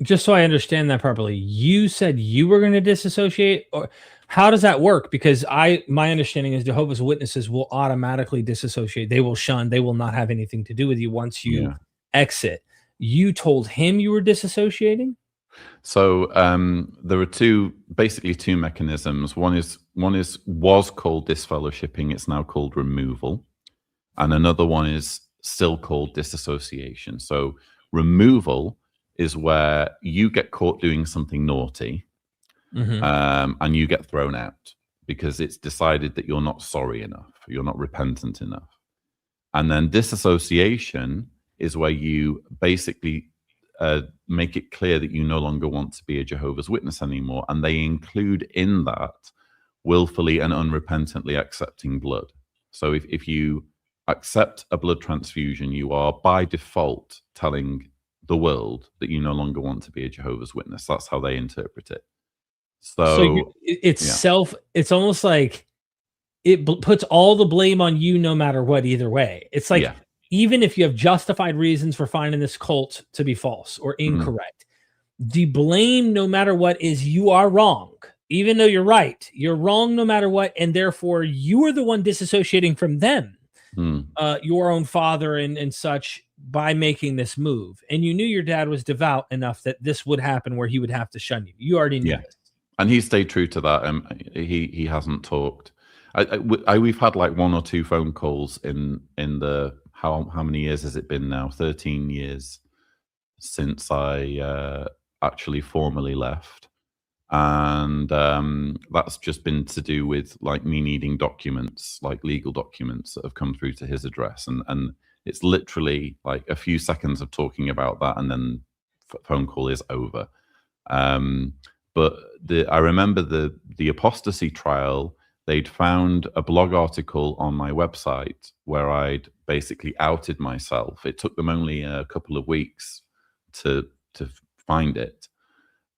Just so I understand that properly, you said you were going to disassociate, or how does that work? Because my understanding is Jehovah's Witnesses will automatically disassociate. They will shun. They will not have anything to do with you once you exit. You told him you were disassociating? So there are basically two mechanisms. One was called disfellowshipping. It's now called removal. And another one is still called disassociation. So removal is where you get caught doing something naughty, and you get thrown out because it's decided that you're not sorry enough, you're not repentant enough. And then disassociation is where you basically make it clear that you no longer want to be a Jehovah's Witness anymore, and they include in that willfully and unrepentantly accepting blood. So if you accept a blood transfusion, you are by default telling the world that you no longer want to be a Jehovah's Witness. That's how they interpret it. So it's almost like it puts all the blame on you no matter what, either way. It's like, even if you have justified reasons for finding this cult to be false or incorrect, the blame no matter what is you are wrong. Even though you're right, you're wrong no matter what, and therefore you are the one disassociating from them, your own father and such, by making this move. And you knew your dad was devout enough that this would happen, where he would have to shun you. You already knew this. And he stayed true to that. He hasn't talked. We've had like one or two phone calls in the how many years has it been now? 13 years since I actually formally left. And that's just been to do with like me needing documents, like legal documents that have come through to his address. And it's literally like a few seconds of talking about that, and then phone call is over. But I remember the apostasy trial. They'd found a blog article on my website where I'd basically outed myself. It took them only a couple of weeks to find it,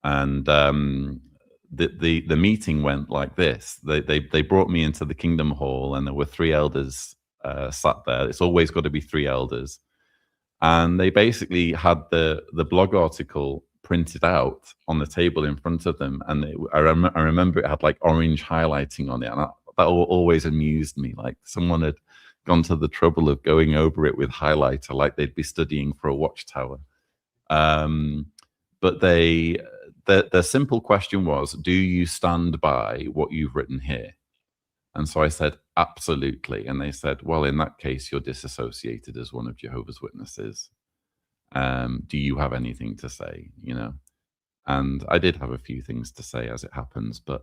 and the meeting went like this. They brought me into the Kingdom Hall, and there were 3 elders sat there. It's always got to be 3 elders, and they basically had the blog article printed out on the table in front of them, and I remember it had like orange highlighting on it, and that always amused me. Like someone had gone to the trouble of going over it with highlighter, like they'd be studying for a watchtower. But their simple question was, do you stand by what you've written here? And so I said, absolutely. And they said, well, in that case, you're disassociated as one of Jehovah's Witnesses. Do you have anything to say? And I did have a few things to say, as it happens. But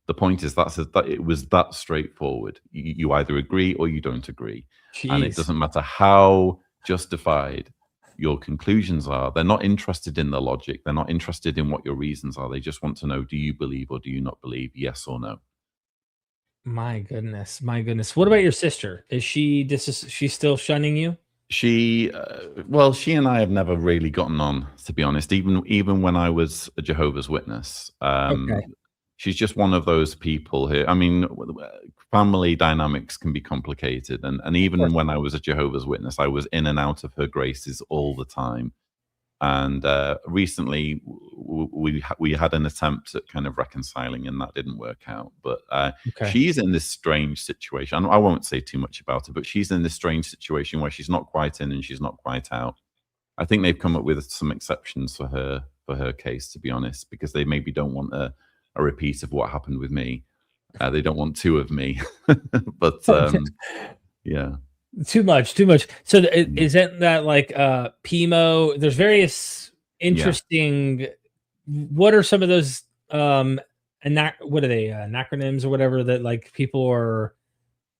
the point is that it was that straightforward. You either agree or you don't agree. Jeez. And it doesn't matter how justified your conclusions are. They're not interested in the logic. They're not interested in what your reasons are. They just want to know, do you believe or do you not believe? Yes or no. My goodness. What about your sister? Is she still shunning you? She and I have never really gotten on, to be honest. Even when I was a Jehovah's Witness, Okay. She's just one of those people who, I mean, family dynamics can be complicated, and even when I was a Jehovah's Witness, I was in and out of her graces all the time. And recently, we had an attempt at kind of reconciling, and that didn't work out. But she's in this strange situation. I won't say too much about it, but she's in this strange situation where she's not quite in and she's not quite out. I think they've come up with some exceptions for her case, to be honest, because they maybe don't want a repeat of what happened with me. They don't want 2 of me. But yeah. Too much. So isn't that like PMO? There's various interesting. What are some of those what are they, acronyms or whatever that like people are?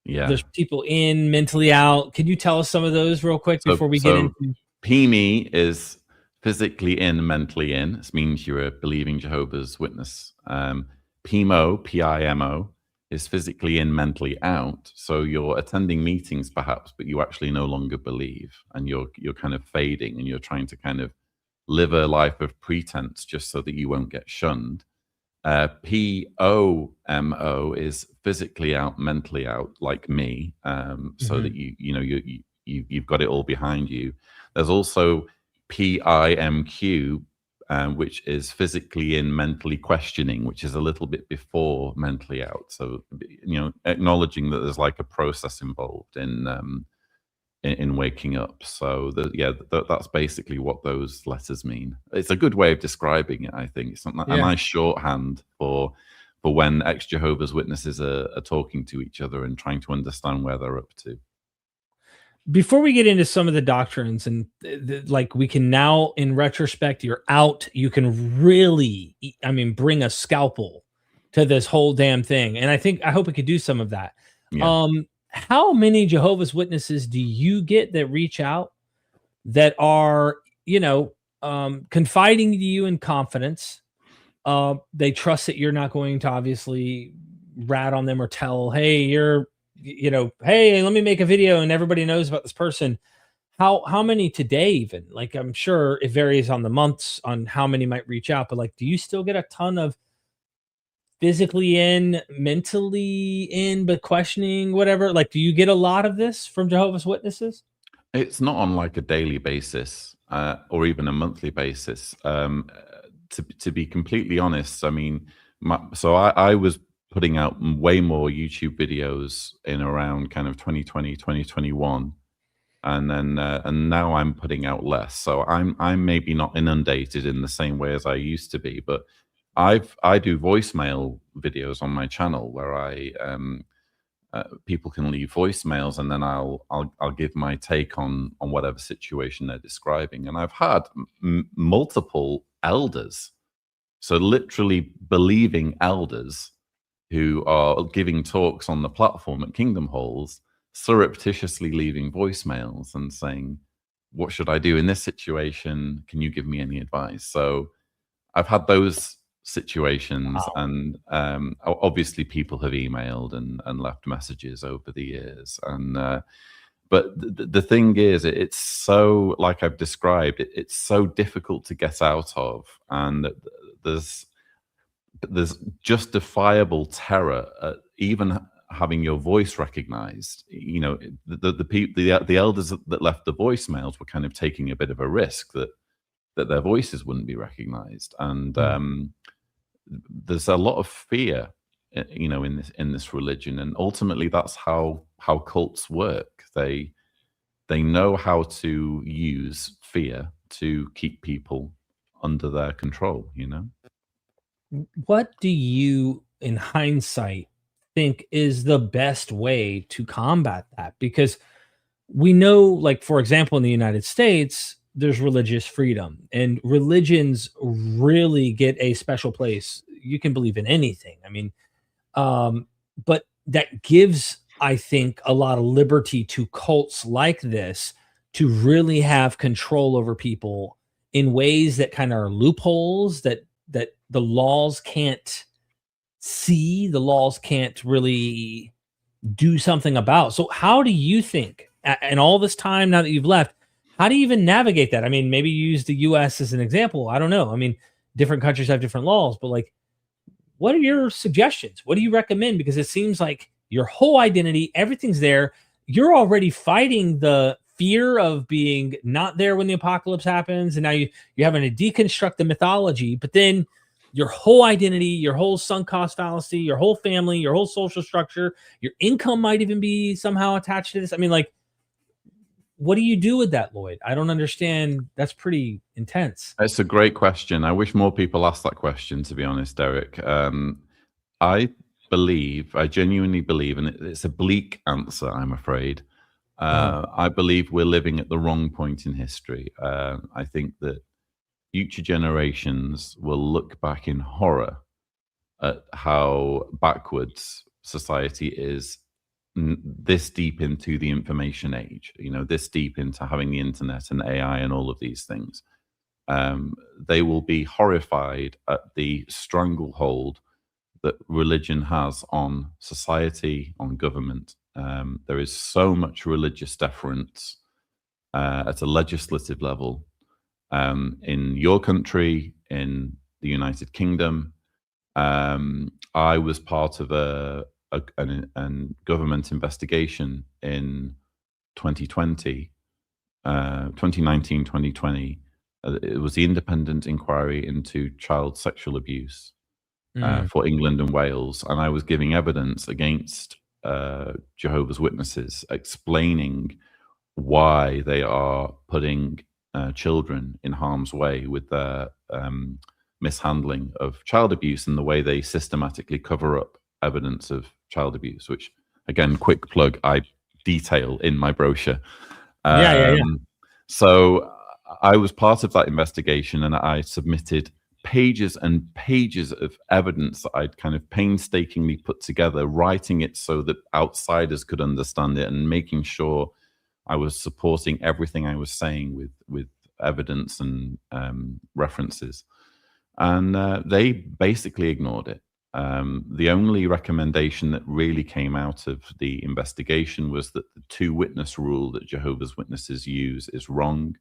Yeah, there's people in, mentally out. Can you tell us some of those real quick before we get into? PME is physically in, mentally in. This means you're a believing Jehovah's Witness. PIMO, PIMO, is physically in, mentally out. So you're attending meetings perhaps, but you actually no longer believe, and you're kind of fading, and you're trying to kind of live a life of pretense just so that you won't get shunned. POMO is physically out, mentally out, like me, so that you've got it all behind you. There's also PIMQ, which is physically in, mentally questioning, which is a little bit before mentally out. So, acknowledging that there's like a process involved in waking up. So that's basically what those letters mean. It's a good way of describing it, I think. It's not a nice shorthand for when ex-Jehovah's Witnesses are talking to each other and trying to understand where they're up to. Before we get into some of the doctrines, and like we can now, in retrospect, you're out. You can really, bring a scalpel to this whole damn thing. And I hope we could do some of that. Yeah. How many Jehovah's Witnesses do you get that reach out that are, confiding to you in confidence? They trust that you're not going to obviously rat on them or tell, hey, hey, let me make a video and everybody knows about this person. How many today even? Like, I'm sure it varies on the months on how many might reach out, but like, do you still get a ton of physically in, mentally in, but questioning, whatever? Like, do you get a lot of this from Jehovah's Witnesses? It's not on like a daily basis or even a monthly basis. To be completely honest, I mean, I was putting out way more YouTube videos in around kind of 2020, 2021. And then, and now I'm putting out less. So I'm maybe not inundated in the same way as I used to be, but I do voicemail videos on my channel where people can leave voicemails, and then I'll give my take on whatever situation they're describing. And I've had multiple elders, so literally believing elders, who are giving talks on the platform at Kingdom Halls, surreptitiously leaving voicemails and saying, what should I do in this situation? Can you give me any advice? So I've had those situations. Wow. And obviously people have emailed and left messages over the years. And but the thing is, it's so, like I've described, it's so difficult to get out of, and there's justifiable terror at even having your voice recognized. You know, the elders that left the voicemails were kind of taking a bit of a risk that their voices wouldn't be recognized, and there's a lot of fear, you know, in this religion, and ultimately that's how cults work. They know how to use fear to keep people under their control, you know. What do you, in hindsight, think is the best way to combat that? Because we know, like, for example, in the United States, there's religious freedom, and religions really get a special place. You can believe in anything. I mean, but that gives, I think, a lot of liberty to cults like this to really have control over people in ways that kind of are loopholes that the laws can't see, the laws can't really do something about. So how do you think, and all this time now that you've left, how do you even navigate that? I mean, maybe you use the US as an example. I don't know. I mean, different countries have different laws, but like, what are your suggestions? What do you recommend? Because it seems like your whole identity, everything's there. You're already fighting the fear of being not there when the apocalypse happens, and now you're having to deconstruct the mythology, but then your whole identity, your whole sunk cost fallacy, your whole family, your whole social structure, your income might even be somehow attached to this. I mean, like, what do you do with that, Lloyd? I don't understand. That's pretty intense. It's a great question. I wish more people asked that question, to be honest, Derek. I genuinely believe, and it's a bleak answer, I'm afraid. I believe we're living at the wrong point in history. I think that future generations will look back in horror at how backwards society is this deep into the information age, you know, this deep into having the internet and AI and all of these things. They will be horrified at the stranglehold that religion has on society, on government. There is so much religious deference at a legislative level in your country, in the United Kingdom. I was part of a government investigation in 2020, 2019, 2020. It was the independent inquiry into child sexual abuse for England and Wales. And I was giving evidence against Jehovah's Witnesses, explaining why they are putting children in harm's way with their mishandling of child abuse and the way they systematically cover up evidence of child abuse, which, again, quick plug, I detail in my brochure. So I was part of that investigation, and I submitted pages and pages of evidence that I'd kind of painstakingly put together, writing it so that outsiders could understand it, and making sure I was supporting everything I was saying with evidence and references. And they basically ignored it. The only recommendation that really came out of the investigation was that the two-witness rule that Jehovah's Witnesses use is wrong.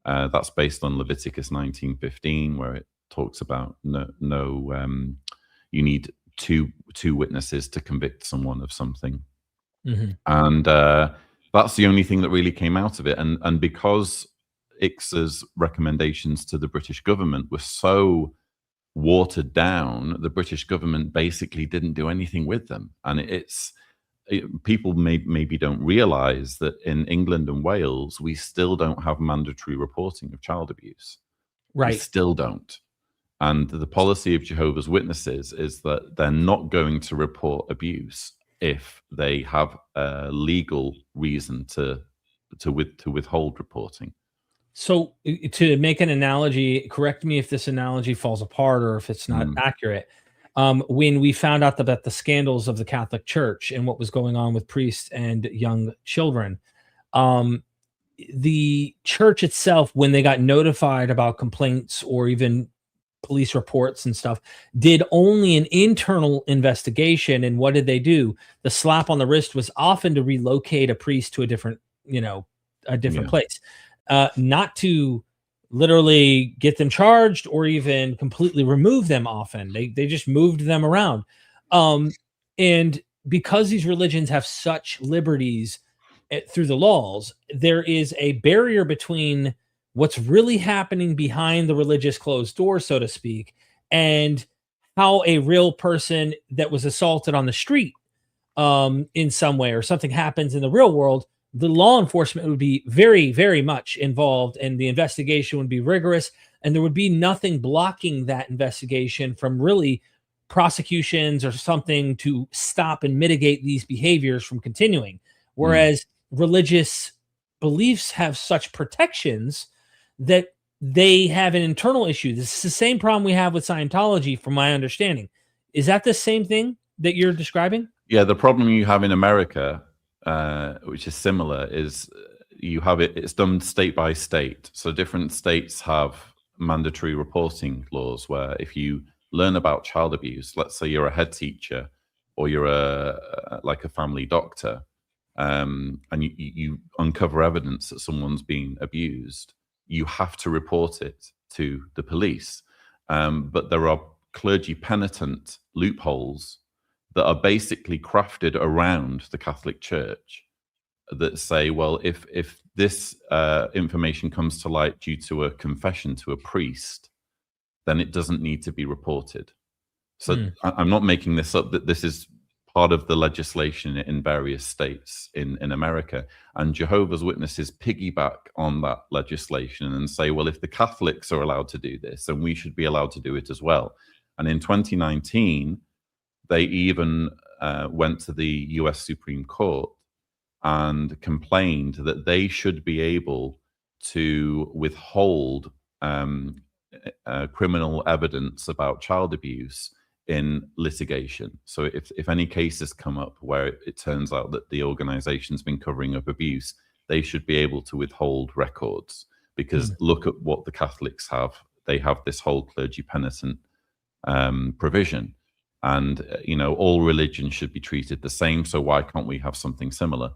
That's based on Leviticus 19:15, where it talks about you need two witnesses to convict someone of something. And that's the only thing that really came out of it. And because ICSA's recommendations to the British government were so watered down, the British government basically didn't do anything with them. And people maybe don't realize that in England and Wales, we still don't have mandatory reporting of child abuse. Right. We still don't. And the policy of Jehovah's Witnesses is that they're not going to report abuse if they have a legal reason to withhold reporting. So to make an analogy, correct me if this analogy falls apart or if it's not accurate. When we found out about the scandals of the Catholic Church and what was going on with priests and young children, the church itself, when they got notified about complaints or even police reports and stuff, did only an internal investigation. And what did they do? The slap on the wrist was often to relocate a priest to a different, a different place, not to literally get them charged or even completely remove them. Often they just moved them around. And because these religions have such liberties through the laws, there is a barrier between what's really happening behind the religious closed door, so to speak, and how a real person that was assaulted on the street in some way, or something happens in the real world. The law enforcement would be very, very much involved, and the investigation would be rigorous, and there would be nothing blocking that investigation from really prosecutions or something to stop and mitigate these behaviors from continuing. Whereas religious beliefs have such protections that they have an internal issue. This is the same problem we have with Scientology, from my understanding. Is that the same thing that you're describing? Yeah, the problem you have in America, which is similar, is you have it's done state by state. So different states have mandatory reporting laws where if you learn about child abuse, let's say you're a head teacher or you're like a family doctor, and you uncover evidence that someone's been abused, you have to report it to the police. But there are clergy penitent loopholes that are basically crafted around the Catholic Church that say, well, if this information comes to light due to a confession to a priest, then it doesn't need to be reported. So I'm not making this up, that this is part of the legislation in various states in America. And Jehovah's Witnesses piggyback on that legislation and say, well, if the Catholics are allowed to do this, then we should be allowed to do it as well. And in 2019, they even went to the US Supreme Court and complained that they should be able to withhold criminal evidence about child abuse in litigation. So if any cases come up where it turns out that the organization's been covering up abuse, they should be able to withhold records, because look at what the Catholics have. They have this whole clergy penitent provision, and all religions should be treated the same, so why can't we have something similar?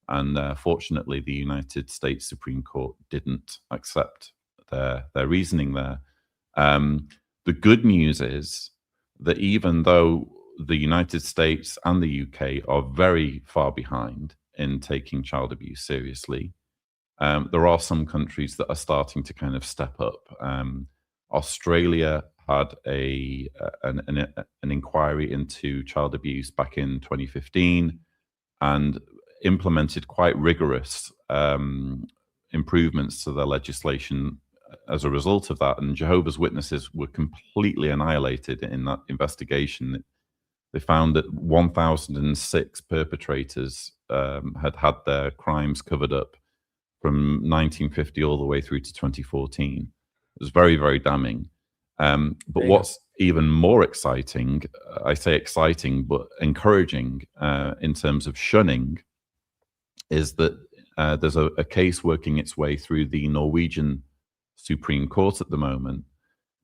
And fortunately, the United States Supreme Court didn't accept their reasoning there. The good news is that even though the United States and the UK are very far behind in taking child abuse seriously, there are some countries that are starting to kind of step up. Australia had an inquiry into child abuse back in 2015 and implemented quite rigorous improvements to their legislation as a result of that. And Jehovah's Witnesses were completely annihilated in that investigation. They found that 1,006 perpetrators had their crimes covered up from 1950 all the way through to 2014. It was very, very damning. But what's even more exciting, I say exciting, but encouraging in terms of shunning, is that there's a case working its way through the Norwegian Supreme Court at the moment,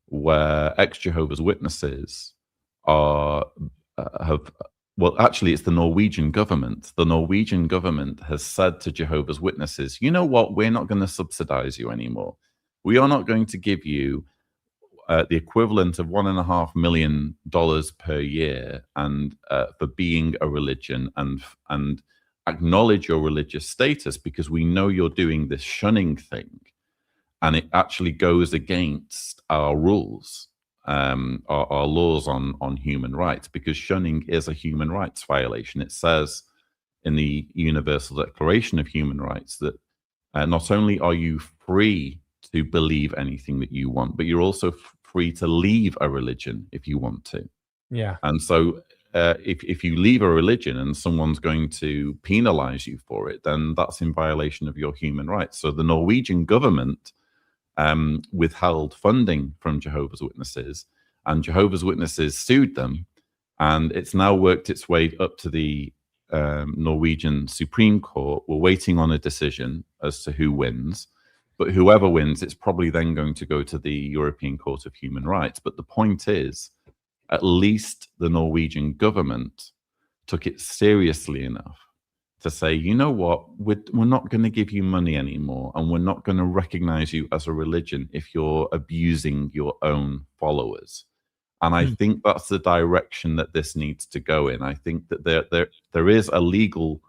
where ex-Jehovah's Witnesses actually it's the Norwegian government. The Norwegian government has said to Jehovah's Witnesses, you know what, we're not going to subsidize you anymore. We are not going to give you the equivalent of $1.5 million per year and for being a religion and acknowledge your religious status, because we know you're doing this shunning thing. And it actually goes against our rules, our laws on human rights, because shunning is a human rights violation. It says in the Universal Declaration of Human Rights that not only are you free to believe anything that you want, but you're also free to leave a religion if you want to. Yeah. And so if you leave a religion and someone's going to penalize you for it, then that's in violation of your human rights. So the Norwegian government withheld funding from Jehovah's Witnesses, and Jehovah's Witnesses sued them, and it's now worked its way up to the Norwegian Supreme Court. We're waiting on a decision as to who wins, But whoever wins, it's probably then going to go to the European Court of Human Rights. But the point is, at least the Norwegian government took it seriously enough to say, you know what, we're not going to give you money anymore, and we're not going to recognize you as a religion if you're abusing your own followers. And I think that's the direction that this needs to go in. I think that there is a legal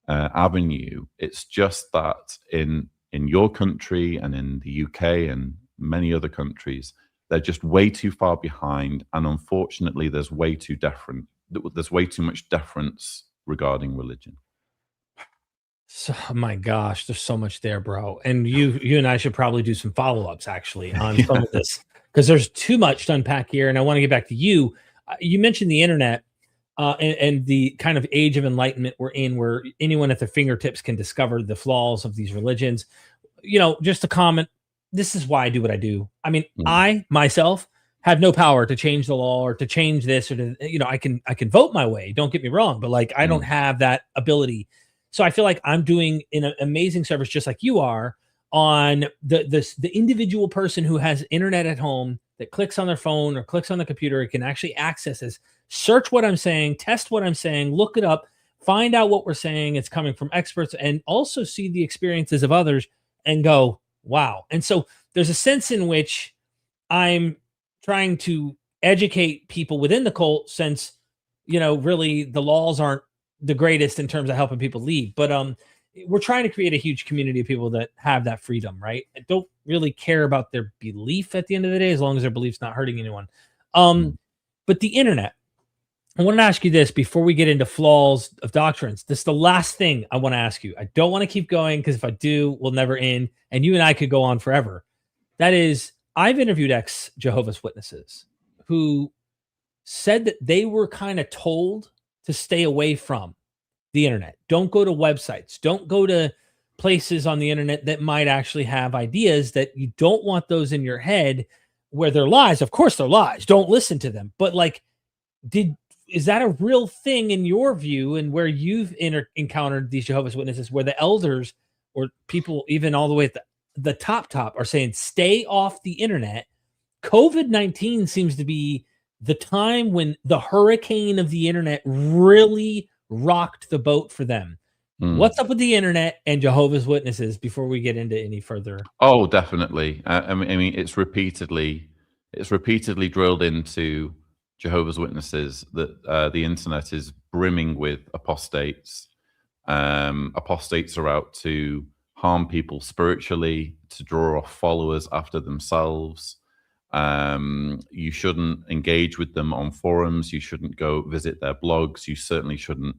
avenue. It's just that in your country and in the UK and many other countries, they're just way too far behind, and unfortunately, there's way too much deference regarding religion. So, oh my gosh, there's so much there, bro. And you and I should probably do some follow-ups actually on some of this, because there's too much to unpack here. And I want to get back to you. You mentioned the internet and the kind of age of enlightenment we're in, where anyone at their fingertips can discover the flaws of these religions. You know, just a comment. This is why I do what I do. I mean, I myself have no power to change the law or to change this, or to, you know, I can vote my way. Don't get me wrong, but like, I don't have that ability. So I feel like I'm doing an amazing service, just like you are, on the individual person who has internet at home that clicks on their phone or clicks on the computer. It can actually access this, search what I'm saying, test what I'm saying, look it up, find out what we're saying. It's coming from experts, and also see the experiences of others and go, wow. And so there's a sense in which I'm trying to educate people within the cult, since, you know, really the laws aren't the greatest in terms of helping people leave. But we're trying to create a huge community of people that have that freedom, right? And don't really care about their belief at the end of the day, as long as their belief's not hurting anyone. But the internet, I want to ask you this before we get into flaws of doctrines. This is the last thing I want to ask you. I don't want to keep going, because if I do, we'll never end. And you and I could go on forever. That is, I've interviewed ex-Jehovah's Witnesses who said that they were kind of told to stay away from the internet. Don't go to websites. Don't go to places on the internet that might actually have ideas that you don't want those in your head, where they're lies. Of course, they're lies. Don't listen to them. But like, is that a real thing in your view, and where you've encountered these Jehovah's Witnesses, where the elders or people even all the way at the top are saying, stay off the internet? COVID-19 seems to be the time when the hurricane of the internet really rocked the boat for them. What's up with the internet and Jehovah's Witnesses before we get into any further? Oh, definitely. I mean, it's repeatedly drilled into Jehovah's Witnesses that the internet is brimming with apostates. Apostates are out to harm people spiritually, to draw off followers after themselves. You shouldn't engage with them on forums. You shouldn't go visit their blogs. You certainly shouldn't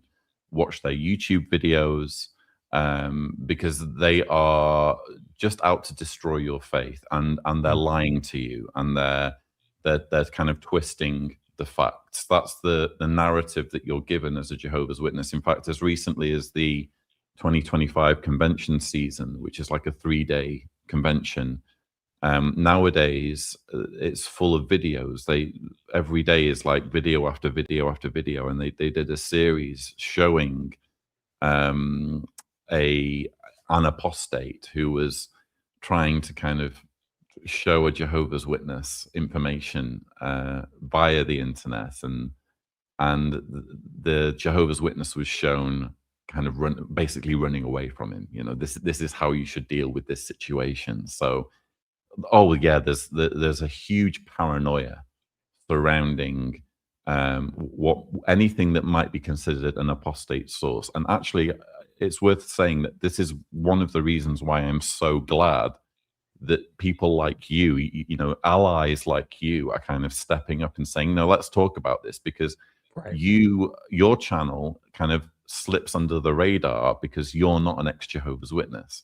watch their YouTube videos, because they are just out to destroy your faith, and they're lying to you, and they're kind of twisting the facts. That's the narrative that you're given as a Jehovah's Witness. In fact, as recently as the 2025 convention season, which is like a 3-day convention, nowadays it's full of videos. Every day is like video after video after video, and they did a series showing an apostate who was trying to kind of show a Jehovah's Witness information via the internet, and the Jehovah's Witness was shown kind of basically running away from him. You know, this is how you should deal with this situation. So, oh yeah, there's a huge paranoia surrounding anything that might be considered an apostate source. And actually, it's worth saying that this is one of the reasons why I'm so glad that people like you know, allies like you are kind of stepping up and saying, no, let's talk about this, because your channel kind of slips under the radar because you're not an ex-Jehovah's Witness.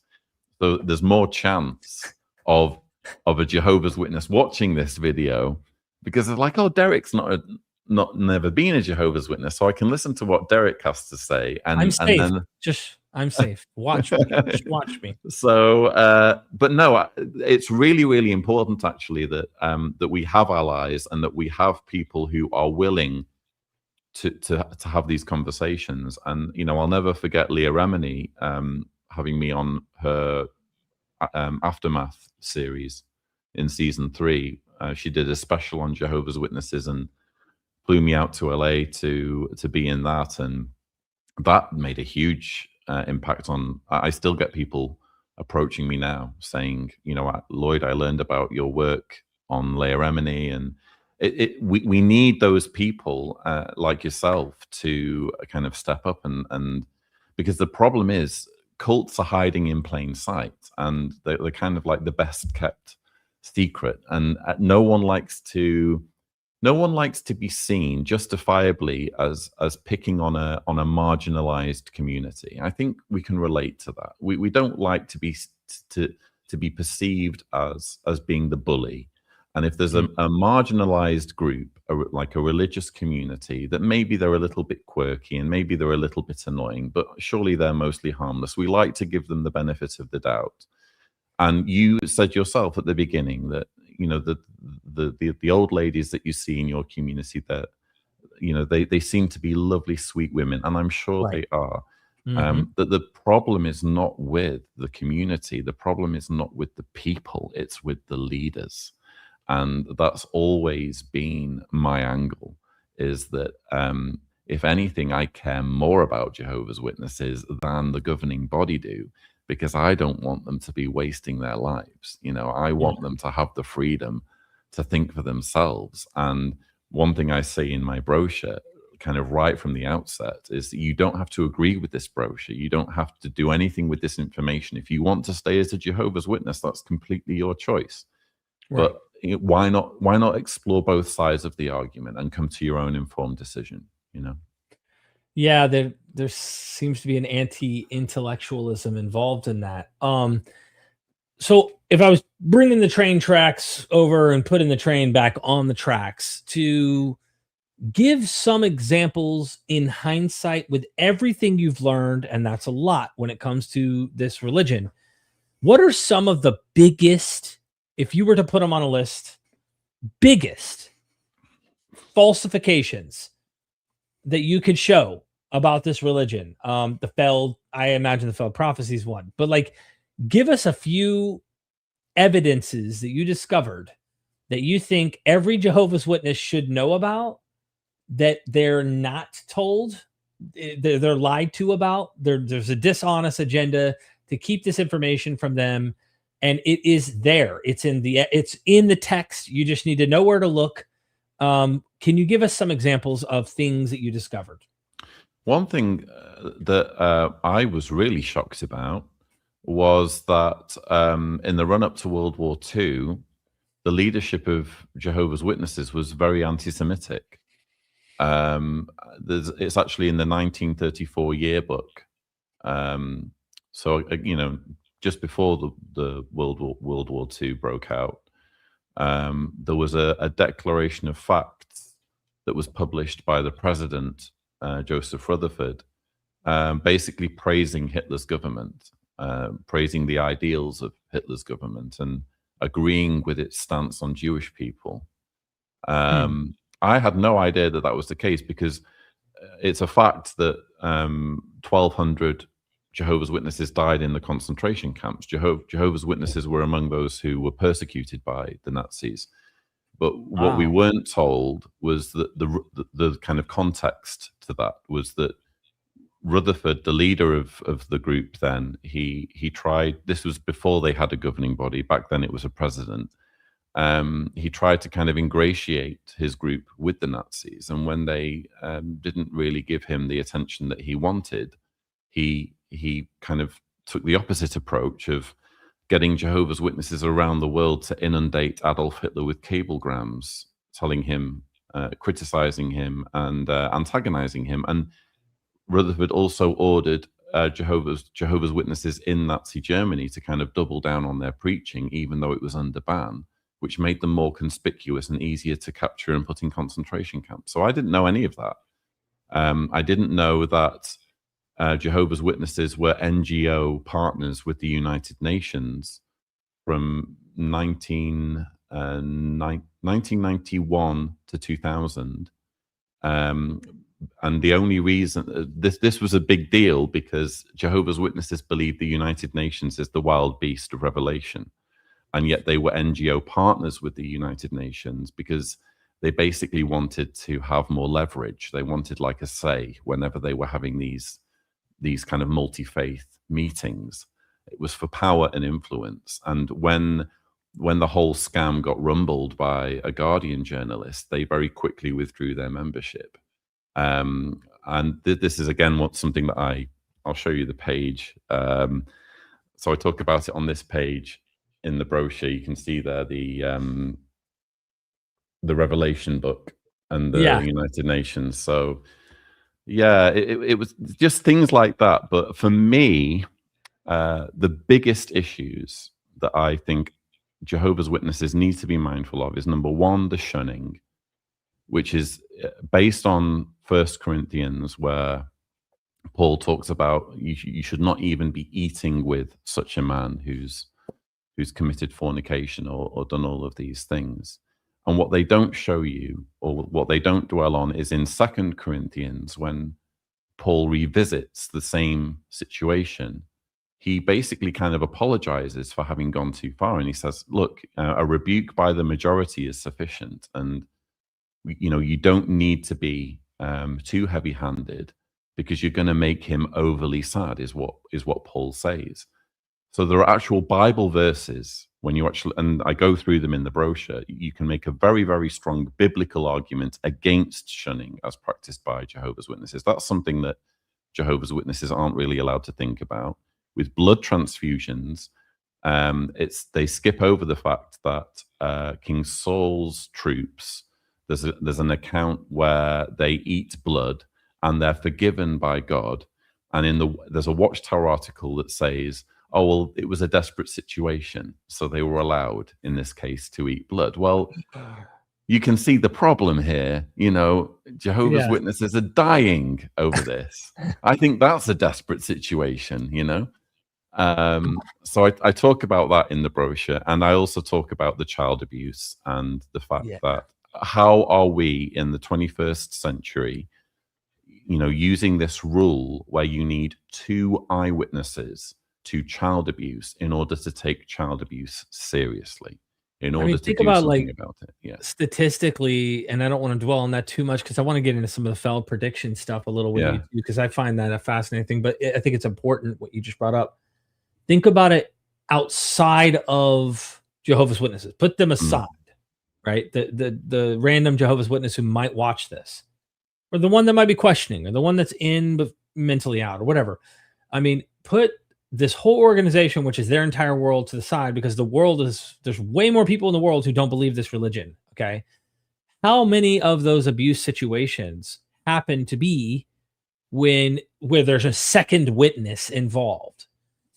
So there's more chance of a Jehovah's Witness watching this video, because they're like, oh, Derek's never been a Jehovah's Witness, so I can listen to what Derek has to say. And I'm safe. And then, I'm safe. Watch me. Just watch me. So, but no, it's really, really important actually that that we have allies, and that we have people who are willing to have these conversations. And you know, I'll never forget Leah Remini having me on her Aftermath series in season 3. She did a special on Jehovah's Witnesses and flew me out to LA to be in that, and that made a huge impact on. I still get people approaching me now saying, Lloyd, I learned about your work on Leah Remini, and we need those people like yourself to kind of step up, and because the problem is cults are hiding in plain sight, and they're kind of like the best kept secret, and no one likes to be seen justifiably as picking on a marginalized community. I think we can relate to that. We don't like to be perceived as being the bully. And if there's a marginalized group, like a religious community, that maybe they're a little bit quirky and maybe they're a little bit annoying, but surely they're mostly harmless, we like to give them the benefit of the doubt. And you said yourself at the beginning that, the old ladies that you see in your community, that, they seem to be lovely, sweet women, and I'm sure Right. they are. That the problem is not with the community. The problem is not with the people. It's with the leaders. And that's always been my angle, is that if anything, I care more about Jehovah's Witnesses than the governing body do, because I don't want them to be wasting their lives. I want them to have the freedom to think for themselves. And one thing I say in my brochure, kind of right from the outset, is that you don't have to agree with this brochure. You don't have to do anything with this information. If you want to stay as a Jehovah's Witness, that's completely your choice. Right. But why not explore both sides of the argument and come to your own informed decision? Yeah, there seems to be an anti-intellectualism involved in that. So if I was bringing the train tracks over and putting the train back on the tracks, to give some examples in hindsight with everything you've learned, and that's a lot when it comes to this religion, what are some of the biggest, if you were to put them on a list, biggest falsifications that you could show about this religion? I imagine the failed prophecies one, but like, give us a few evidences that you discovered that you think every Jehovah's Witness should know about, that they're not told, they're lied to about. There's a dishonest agenda to keep this information from them, and it is there. It's in the text. You just need to know where to look. Can you give us some examples of things that you discovered? One thing that I was really shocked about was that in the run-up to World War II, the leadership of Jehovah's Witnesses was very anti-Semitic. It's actually in the 1934 yearbook. So, just before the World War II broke out, there was a declaration of facts that was published by the president, Joseph Rutherford, basically praising Hitler's government, praising the ideals of Hitler's government, and agreeing with its stance on Jewish people. I had no idea that was the case, because it's a fact that 1,200 Jehovah's Witnesses died in the concentration camps. Jehovah's Witnesses were among those who were persecuted by the Nazis. But what we weren't told was that the kind of context to that was that Rutherford, the leader of the group then, he tried, this was before they had a governing body, back then it was a president, he tried to kind of ingratiate his group with the Nazis, and when they didn't really give him the attention that he wanted, he kind of took the opposite approach of getting Jehovah's Witnesses around the world to inundate Adolf Hitler with cablegrams, telling him, criticizing him, and antagonizing him. And Rutherford also ordered Jehovah's Witnesses in Nazi Germany to kind of double down on their preaching, even though it was under ban, which made them more conspicuous and easier to capture and put in concentration camps. So I didn't know any of that. I didn't know that Jehovah's Witnesses were NGO partners with the United Nations from 1991 to 2000. And the only reason this was a big deal because Jehovah's Witnesses believe the United Nations is the wild beast of Revelation, and yet they were NGO partners with the United Nations because they basically wanted to have more leverage. They wanted like a say whenever they were having these kind of multi-faith meetings. It was for power and influence. And when the whole scam got rumbled by a Guardian journalist, they very quickly withdrew their membership. And this is again something that I'll show you the page. So I talk about it on this page in the brochure. You can see there the Revelation book and the United Nations. So yeah, it was just things like that. But for me, the biggest issues that I think Jehovah's Witnesses need to be mindful of is, number one, the shunning, which is based on 1 Corinthians, where Paul talks about you should not even be eating with such a man who's committed fornication or done all of these things. And what they don't show you, or what they don't dwell on, is in 2 Corinthians, when Paul revisits the same situation, he basically kind of apologizes for having gone too far. And he says, look, a rebuke by the majority is sufficient. And, you don't need to be too heavy-handed, because you're going to make him overly sad, is what Paul says. So there are actual Bible verses, when you actually, and I go through them in the brochure, you can make a very, very strong biblical argument against shunning as practiced by Jehovah's Witnesses. That's something that Jehovah's Witnesses aren't really allowed to think about. With blood transfusions, they skip over the fact that King Saul's troops, there's an account where they eat blood and they're forgiven by God. And there's a Watchtower article that says, oh, well, it was a desperate situation, so they were allowed, in this case, to eat blood. Well, you can see the problem here. Jehovah's Witnesses are dying over this. I think that's a desperate situation, So I talk about that in the brochure, and I also talk about the child abuse and the fact that how are we in the 21st century, using this rule where you need 2 eyewitnesses to child abuse in order to take child abuse seriously, in order to think do about, something about it. Yeah. Statistically, and I don't want to dwell on that too much because I want to get into some of the Feld prediction stuff a little with you, because I find that a fascinating thing, but I think it's important what you just brought up. Think about it outside of Jehovah's Witnesses. Put them aside, right? The random Jehovah's Witness who might watch this, or the one that might be questioning, or the one that's in but mentally out, or whatever. I mean, put this whole organization, which is their entire world, to the side, because there's way more people in the world who don't believe this religion. Okay. How many of those abuse situations happen to be where there's a second witness involved?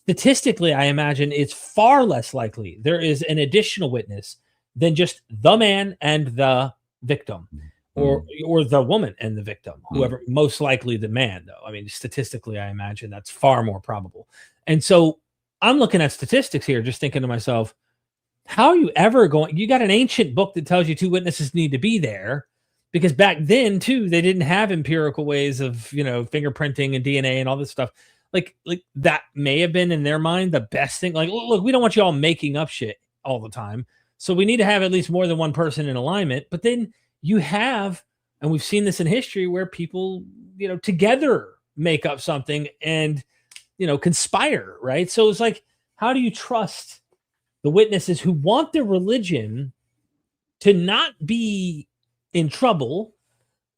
Statistically, I imagine it's far less likely there is an additional witness than just the man and the victim, or the woman and the victim, whoever. Most likely the man, though. I mean, statistically, I imagine that's far more probable. And so I'm looking at statistics here, just thinking to myself, how are you ever going? You got an ancient book that tells you 2 witnesses need to be there, because back then too, they didn't have empirical ways of, fingerprinting and DNA and all this stuff. Like that may have been in their mind the best thing. Like, look, we don't want you all making up shit all the time, so we need to have at least more than one person in alignment. But then you have, and we've seen this in history, where people, together make up something and, conspire, right? So it's like, how do you trust the witnesses who want their religion to not be in trouble?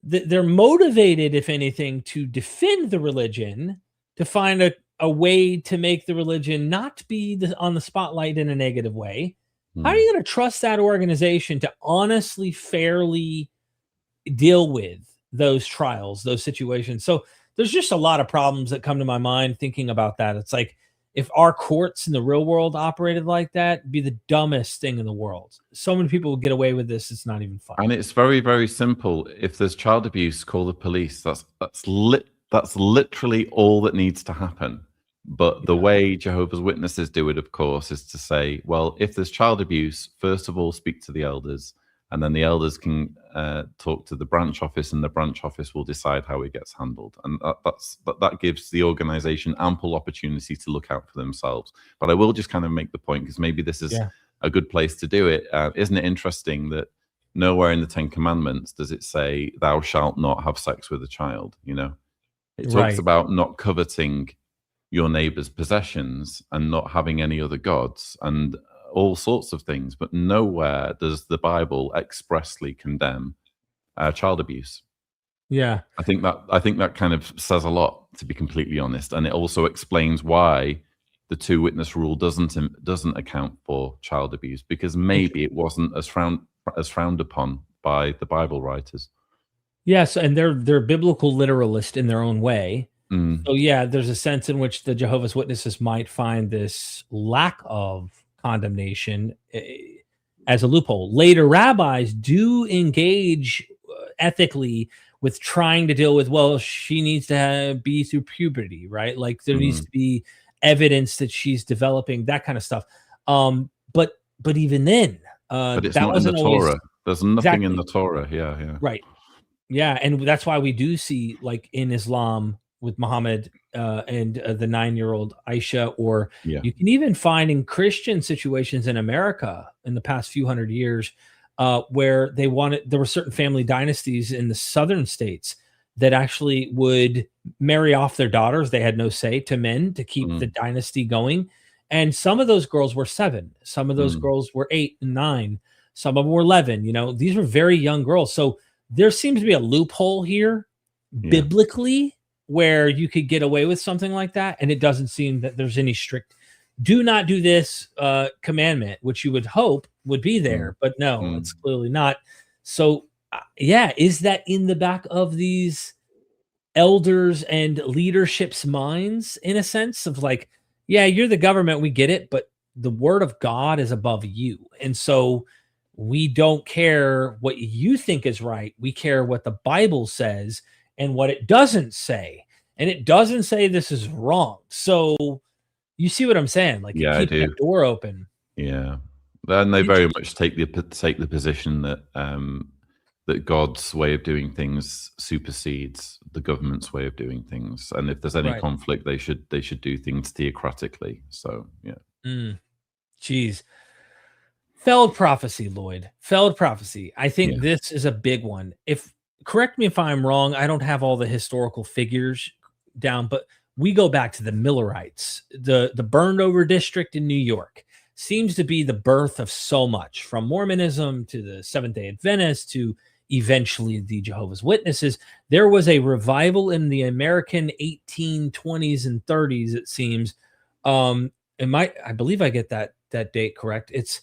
They're motivated, if anything, to defend the religion, to find a way to make the religion not be on the spotlight in a negative way. How are you going to trust that organization to honestly, fairly deal with those trials, those situations? So there's just a lot of problems that come to my mind thinking about that. It's like, if our courts in the real world operated like that, it'd be the dumbest thing in the world. So many people will get away with this. It's not even fun. And it's very, very simple. If there's child abuse, call the police. That's literally all that needs to happen. But the way Jehovah's Witnesses do it, of course, is to say, well, if there's child abuse, first of all, speak to the elders, and then the elders can talk to the branch office, and the branch office will decide how it gets handled. And that gives the organization ample opportunity to look out for themselves. But I will just kind of make the point, because maybe this is a good place to do it. Isn't it interesting that nowhere in the Ten Commandments does it say, thou shalt not have sex with a child? You know, it talks about not coveting your neighbor's possessions and not having any other gods and all sorts of things, but nowhere does the Bible expressly condemn child abuse. Yeah, I think that kind of says a lot, to be completely honest, and it also explains why the two witness rule doesn't account for child abuse, because maybe it wasn't as frowned upon by the Bible writers. Yes, and they're biblical literalist in their own way. So yeah, there's a sense in which the Jehovah's Witnesses might find this lack of condemnation as a loophole. Later rabbis do engage ethically with trying to deal with, well, she needs to be through puberty, right? Like there needs to be evidence that she's developing, that kind of stuff. But even then, but it's that not in the wasn't always Torah. There's nothing in the Torah. Yeah. Right. Yeah, and that's why we do see, like in Islam with Muhammad and the 9-year-old Aisha, or you can even find in Christian situations in America in the past few hundred years where there were certain family dynasties in the southern states that actually would marry off their daughters. They had no say, to men, to keep the dynasty going. And some of those girls were 7. Some of those girls were 8 and 9. Some of them were 11. You know, these were very young girls. So there seems to be a loophole here biblically where you could get away with something like that. And it doesn't seem that there's any strict do not do this commandment, which you would hope would be there, but no, it's clearly not. So is that in the back of these elders and leadership's minds, in a sense of like, yeah, you're the government, we get it, but the word of God is above you. And so we don't care what you think is right. We care what the Bible says and what it doesn't say. And it doesn't say this is wrong. So you see what I'm saying? Like, yeah, keep that door open. Yeah. And they very much take the position that that God's way of doing things supersedes the government's way of doing things. And if there's any conflict, they should do things theocratically. So Jeez. Failed prophecy, Lloyd. Failed prophecy. I think this is a big one. Correct me if I'm wrong, I don't have all the historical figures down, but we go back to the Millerites. The burned over district in New York seems to be the birth of so much, from Mormonism to the Seventh-day Adventists to eventually the Jehovah's Witnesses. There was a revival in the American 1820s and 30s, it seems. I believe I get that date correct. It's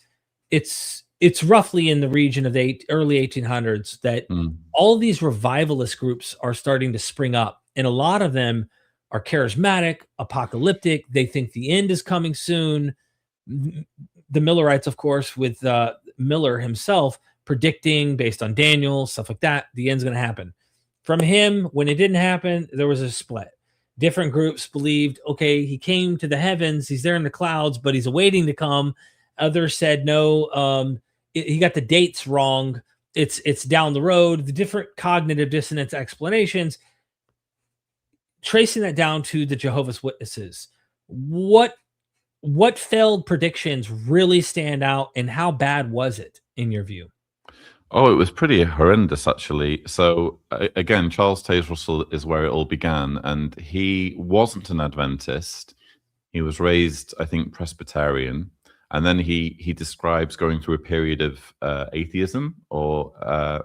roughly in the region of the early 1800s that all these revivalist groups are starting to spring up. And a lot of them are charismatic, apocalyptic. They think the end is coming soon. The Millerites, of course, with Miller himself predicting based on Daniel, stuff like that, the end's going to happen. From him, when it didn't happen, there was a split. Different groups believed, okay, he came to the heavens, he's there in the clouds, but he's awaiting to come. Others said, no, he got the dates wrong. It's down the road. The different cognitive dissonance explanations, tracing that down to the Jehovah's Witnesses. What failed predictions really stand out, and how bad was it in your view? Oh, it was pretty horrendous, actually. So again, Charles Taze Russell is where it all began, and he wasn't an Adventist. He was raised, I think, Presbyterian. And then he describes going through a period of atheism, or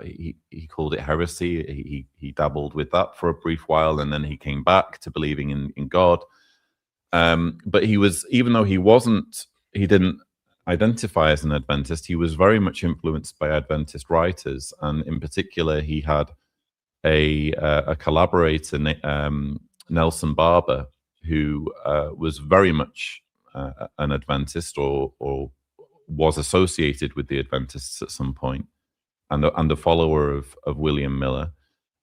he called it heresy. He dabbled with that for a brief while, and then he came back to believing in God. But he was, even though he didn't identify as an Adventist, he was very much influenced by Adventist writers, and in particular, he had a collaborator, Nelson Barber, who was very much an Adventist, or was associated with the Adventists at some point, and a follower of William Miller.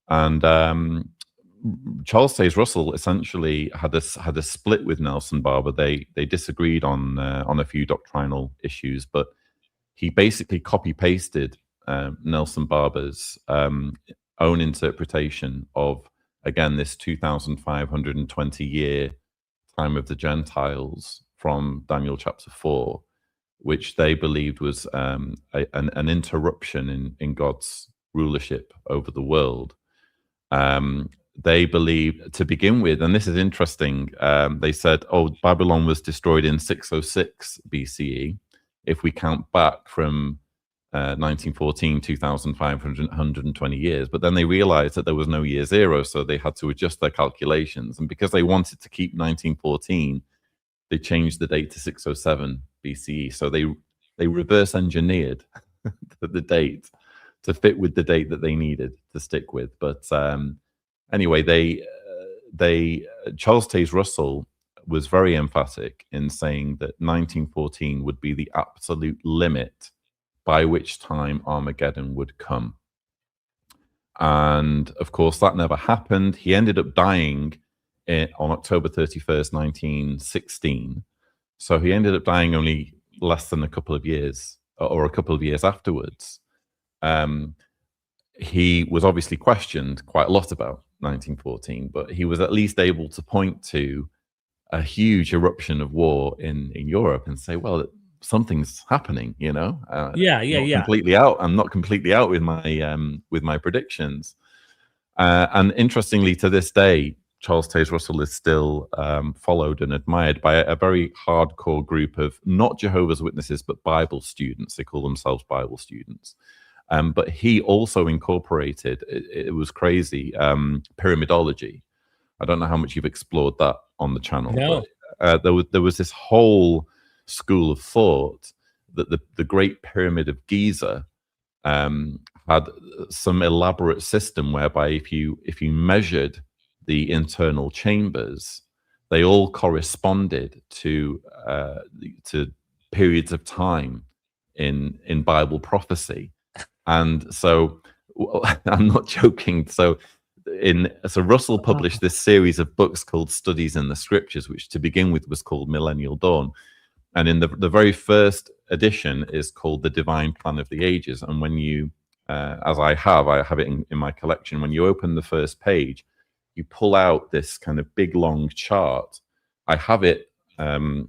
And Charles Taze Russell essentially had a split with Nelson Barber. They disagreed on a few doctrinal issues, but he basically copy pasted Nelson Barber's own interpretation of, again, this 2,520 year time of the Gentiles from Daniel chapter 4, which they believed was an interruption in God's rulership over the world. They believed, to begin with, and this is interesting, they said, oh, Babylon was destroyed in 606 BCE. If we count back from 1914, 2,520 years. But then they realized that there was no year zero, so they had to adjust their calculations. And because they wanted to keep 1914, they changed the date to 607 BCE. So they reverse engineered the date to fit with the date that they needed to stick with. But anyway, Charles Taze Russell was very emphatic in saying that 1914 would be the absolute limit by which time Armageddon would come. And of course, that never happened. He ended up dying on October 31st, 1916. So he ended up dying only less than a couple of years, or a couple of years afterwards. He was obviously questioned quite a lot about 1914, but he was at least able to point to a huge eruption of war in Europe and say, well, something's happening, you know. Completely out. I'm not completely out with my predictions. And interestingly, to this day, Charles Taze Russell is still followed and admired by a very hardcore group of not Jehovah's Witnesses, but Bible students. They call themselves Bible students. But he also incorporated, it was crazy, pyramidology. I don't know how much you've explored that on the channel. No. But there was this whole school of thought that the Great Pyramid of Giza had some elaborate system whereby if you measured the internal chambers, they all corresponded to periods of time in Bible prophecy. And so I'm not joking. So Russell published this series of books called Studies in the Scriptures, which to begin with was called Millennial Dawn. And in the very first edition is called The Divine Plan of the Ages. And when you, as I have it in my collection, when you open the first page, you pull out this kind of big, long chart. I have it in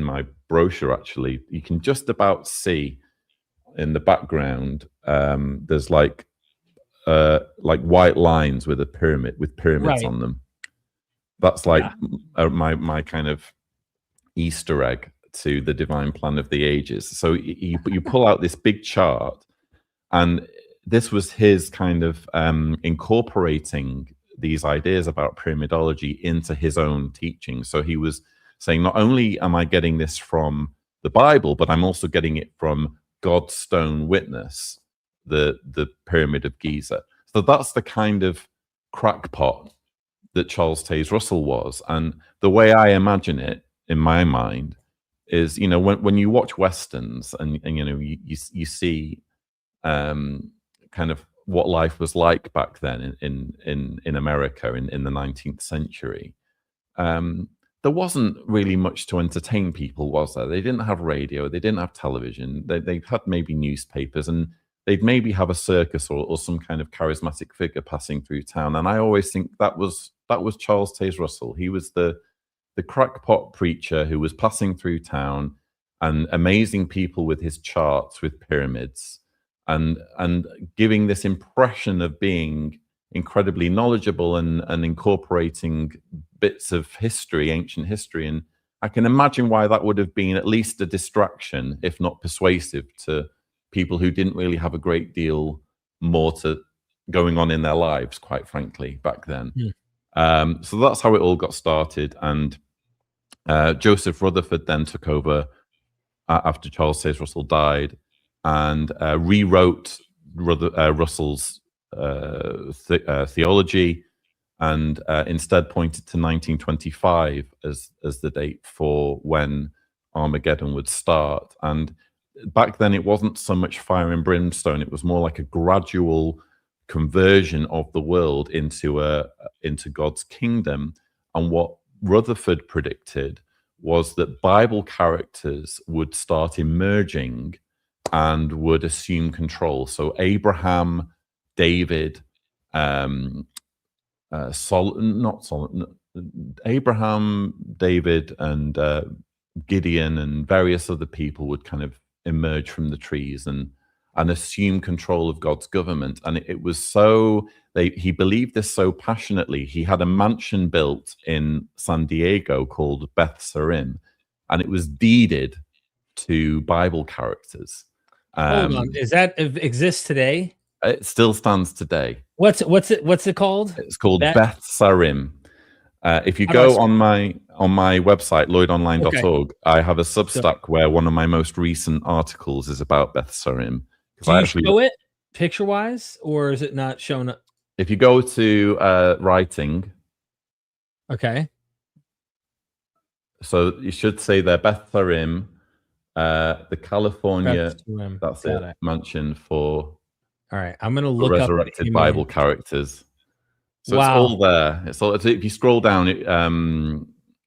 my brochure, actually. You can just about see in the background, there's like white lines with pyramids on them. That's like my kind of Easter egg to the divine plan of the ages. So you pull out this big chart, and this was his kind of incorporating these ideas about pyramidology into his own teaching. So he was saying, not only am I getting this from the Bible, but I'm also getting it from God's stone witness, the Pyramid of Giza. So that's the kind of crackpot that Charles Taze Russell was. And the way I imagine it in my mind is, you know, when you watch Westerns and you know, you see kind of what life was like back then in America in the 19th century. There wasn't really much to entertain people, was there? They didn't have radio, they didn't have television, they had maybe newspapers, and they'd maybe have a circus or some kind of charismatic figure passing through town. And I always think that was Charles Taze Russell. He was the crackpot preacher who was passing through town and amazing people with his charts with pyramids and giving this impression of being incredibly knowledgeable and incorporating bits of history, ancient history. And I can imagine why that would have been at least a distraction, if not persuasive, to people who didn't really have a great deal more to going on in their lives, quite frankly, back then. So that's how it all got started. And Joseph Rutherford then took over after Charles Taze Russell died and rewrote Russell's theology, and instead pointed to 1925 as the date for when Armageddon would start. And back then it wasn't so much fire and brimstone, it was more like a gradual conversion of the world into God's kingdom. And what Rutherford predicted was that Bible characters would start emerging and would assume control. So Abraham, David, Abraham, David, and Gideon, and various other people would kind of emerge from the trees and assume control of God's government. And it was so, he believed this so passionately. He had a mansion built in San Diego called Beth Sarim, and it was deeded to Bible characters. Hold on, is that exists today? It still stands today. What's it called? It's called Beth Sarim. If you go on my website, lloydonline.org, okay. I have a Substack where one of my most recent articles is about Beth Sarim. Do you show it picture-wise, or is it not shown up? If you go to writing, okay. So you should say there, Beth Sarim, the California, that's it, mansion for. All right, I'm going to look resurrected up Bible characters. So it's all there. It's all. If you scroll down,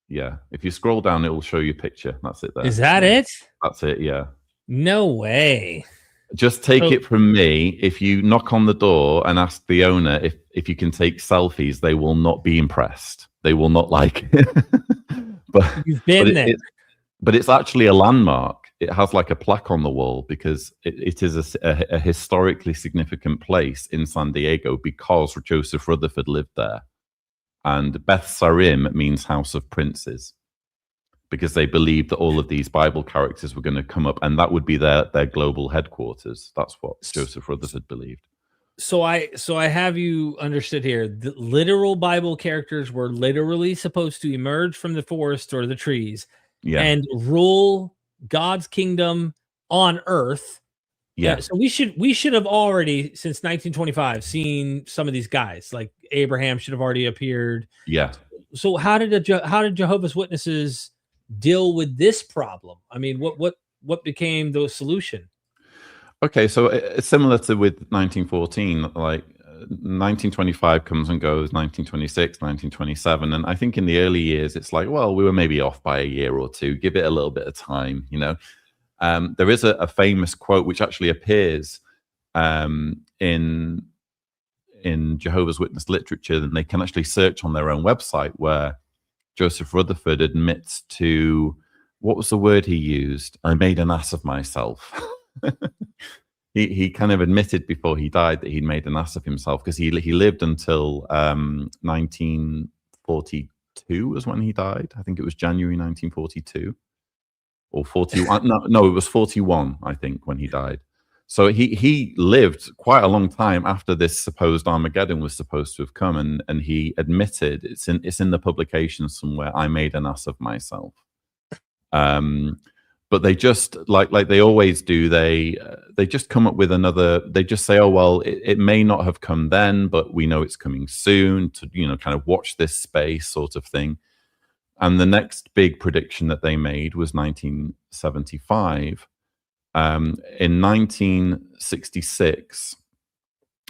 yeah. If you scroll down, it will show you a picture. That's it. There. Is that it? That's it. Yeah. No way. Just take it from me. If you knock on the door and ask the owner if you can take selfies, they will not be impressed. They will not like it. But you've been there. But it's actually a landmark. It has like a plaque on the wall because it is a historically significant place in San Diego because Joseph Rutherford lived there. And Beth Sarim means house of princes because they believed that all of these Bible characters were going to come up, and that would be their global headquarters. That's what Joseph Rutherford believed. So I have you understood here. The literal Bible characters were literally supposed to emerge from the forest or the trees and rule God's kingdom on earth. Yeah. So we should have already, since 1925, seen some of these guys. Like Abraham should have already appeared. Yeah. So how did Jehovah's Witnesses deal with this problem? I mean, what became the solution? Okay, so it's similar to with 1914. Like 1925 comes and goes, 1926, 1927, and I think in the early years it's like, well, we were maybe off by a year or two. Give it a little bit of time, you know. There is a famous quote which actually appears in Jehovah's Witness literature, and they can actually search on their own website, where Joseph Rutherford admits to, what was the word he used? I made an ass of myself. He kind of admitted before he died that he'd made an ass of himself, because he lived until 1942 was when he died. I think it was January 1942 or 41. No, it was 41, I think, when he died. So he lived quite a long time after this supposed Armageddon was supposed to have come, and he admitted, it's in the publication somewhere, I made an ass of myself. But they just like they always do. They just come up with another. They just say, "Oh well, it may not have come then, but we know it's coming soon." To kind of watch this space, sort of thing. And the next big prediction that they made was 1975. In 1966,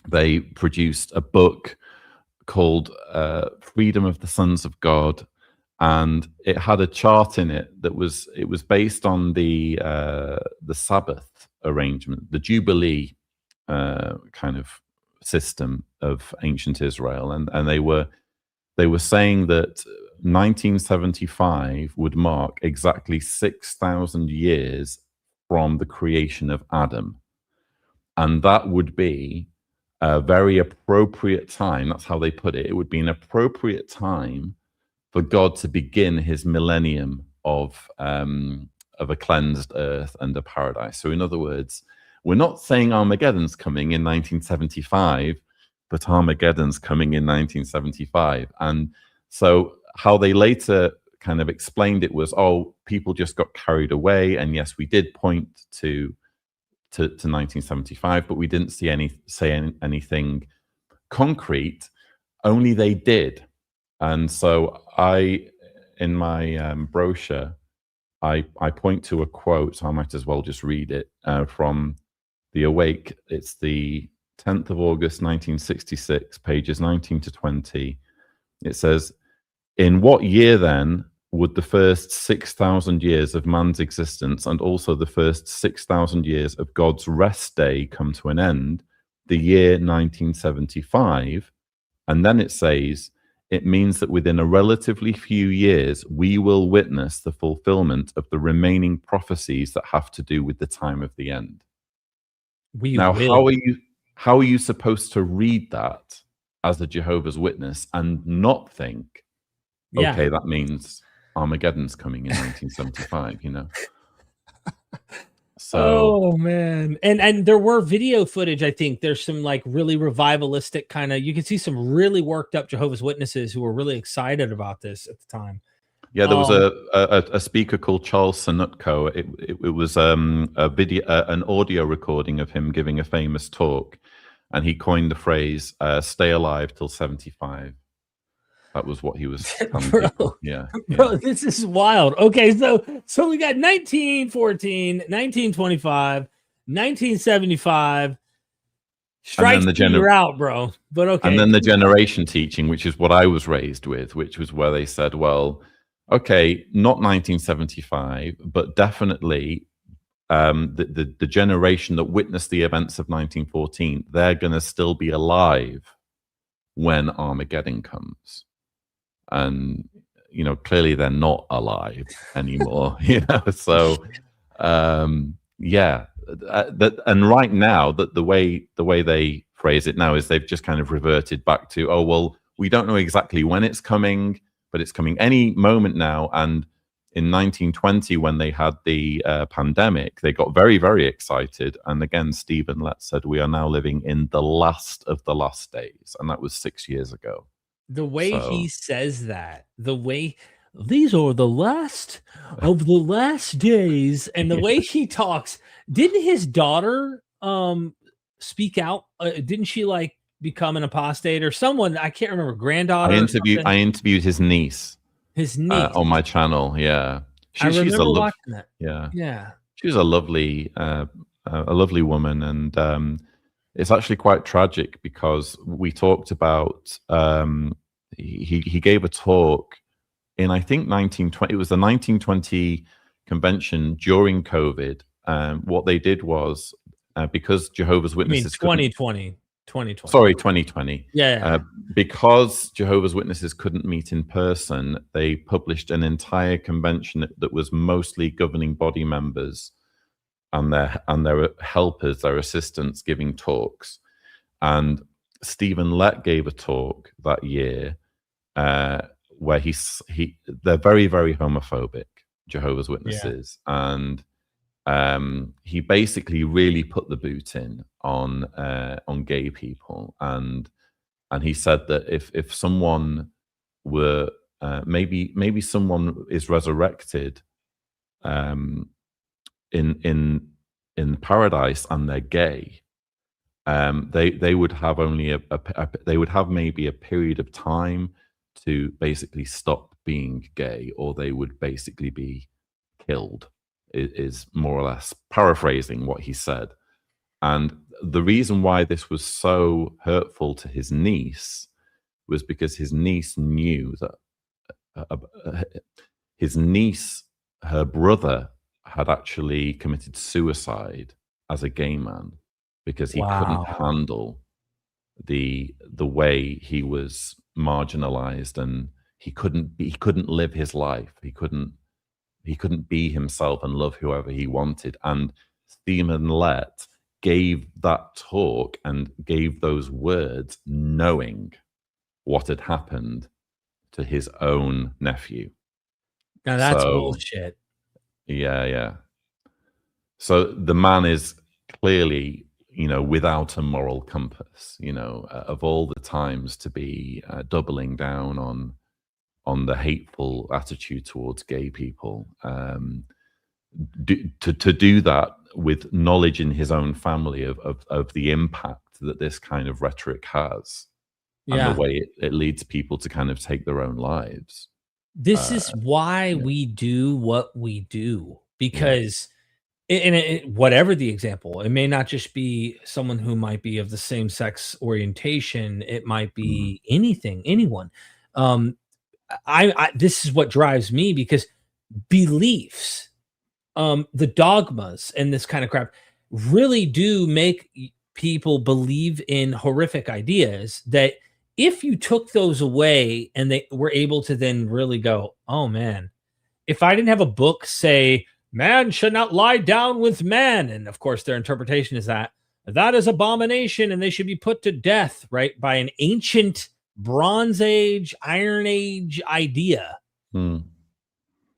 they produced a book called "Freedom of the Sons of God." And it had a chart in it that was based on the Sabbath arrangement, the Jubilee kind of system of ancient Israel, and they were saying that 1975 would mark exactly 6,000 years from the creation of Adam, and that would be a very appropriate time. That's how they put it. It would be an appropriate time for God to begin his millennium of a cleansed earth and a paradise. So in other words, we're not saying Armageddon's coming in 1975, but Armageddon's coming in 1975. And so how they later kind of explained it was, oh, people just got carried away. And yes, we did point to 1975, but we didn't say anything concrete, only they did. And so in my brochure, I point to a quote, so I might as well just read it, from The Awake. It's the 10th of August, 1966, pages 19 to 20. It says, "In what year then would the first 6,000 years of man's existence and also the first 6,000 years of God's rest day come to an end, the year 1975. And then it says, it means that within a relatively few years, we will witness the fulfillment of the remaining prophecies that have to do with the time of the end. Now, how are you supposed to read that as a Jehovah's Witness and not think, okay, that means Armageddon's coming in 1975, you know? So, oh man. And there were video footage. I think there's some like really revivalistic kind of, you can see some really worked up Jehovah's Witnesses who were really excited about this at the time. yeah, there was a speaker called Charles Sanutko. It was a video, an audio recording of him giving a famous talk, and he coined the phrase "stay alive till 75." That was what he was telling people. Yeah, bro, this is wild. Okay, so we got 1914, 1925, 1975. Strikes you're out, bro. But okay. And then the generation teaching, which is what I was raised with, which was where they said, well, okay, not 1975, but definitely the generation that witnessed the events of 1914, they're going to still be alive when Armageddon comes. And, you know, clearly they're not alive anymore, you know? So, yeah. And right now, the way they phrase it now is they've just kind of reverted back to, oh, well, we don't know exactly when it's coming, but it's coming any moment now. And in 1920, when they had the pandemic, they got very, very excited. And again, Stephen Letts said, we are now living in the last of the last days. And that was 6 years ago. The way he says that, the way these are the last of the last days, and the way he talks, didn't his daughter speak out? Didn't she like become an apostate or someone? I can't remember. Granddaughter. I interviewed his niece. His niece on my channel. Yeah, I remember watching that. Yeah. She was a lovely woman, and it's actually quite tragic because we talked about he gave a talk in, I think, 1920. It was the 1920 convention during COVID. What they did was because Jehovah's Witnesses 2020. Sorry, 2020. Yeah. Because Jehovah's Witnesses couldn't meet in person, they published an entire convention that was mostly governing body members and their helpers, their assistants, giving talks. And Stephen Lett gave a talk that year where they're very, very homophobic, Jehovah's Witnesses, and he basically really put the boot in on gay people, and he said that if someone were maybe someone is resurrected in paradise and they're gay, they would have only they would have maybe a period of time to basically stop being gay, or they would basically be killed, is more or less paraphrasing what he said. And the reason why this was so hurtful to his niece was because his niece knew that her brother had actually committed suicide as a gay man because he couldn't handle the way he was marginalized, and he couldn't live his life. He couldn't be himself and love whoever he wanted. And Stephen Lett gave that talk and gave those words knowing what had happened to his own nephew. Now that's bullshit. Yeah. So the man is clearly, without a moral compass, of all the times to be doubling down on the hateful attitude towards gay people, to do that with knowledge in his own family of the impact that this kind of rhetoric has, and the way it leads people to kind of take their own lives. This is why we do what we do, because whatever the example, it may not just be someone who might be of the same sex orientation. It might be anyone. this is what drives me, because beliefs, the dogmas and this kind of crap really do make people believe in horrific ideas that if you took those away and they were able to then really go, oh man, if I didn't have a book say man should not lie down with man, and of course their interpretation is that is abomination and they should be put to death, right, by an ancient Bronze Age, Iron Age idea.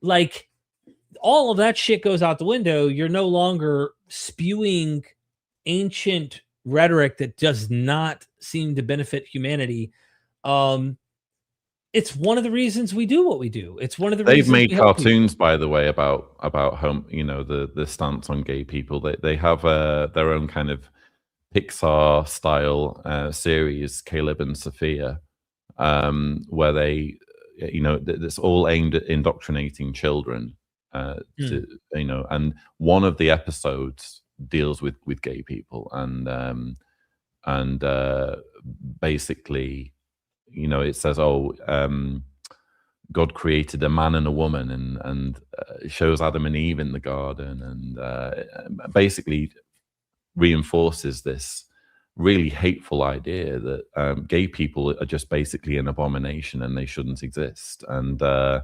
Like, all of that shit goes out the window. You're no longer spewing ancient rhetoric that does not seem to benefit humanity. It's one of the reasons we do what we do. It's one of the they've reasons made cartoons, by the way, about home, the stance on gay people. They have their own kind of Pixar style series, Caleb and Sophia, where they, it's all aimed at indoctrinating children. And one of the episodes deals with gay people, and basically, it says, God created a man and a woman, and shows Adam and Eve in the garden, and basically reinforces this really hateful idea that gay people are just basically an abomination and they shouldn't exist. And I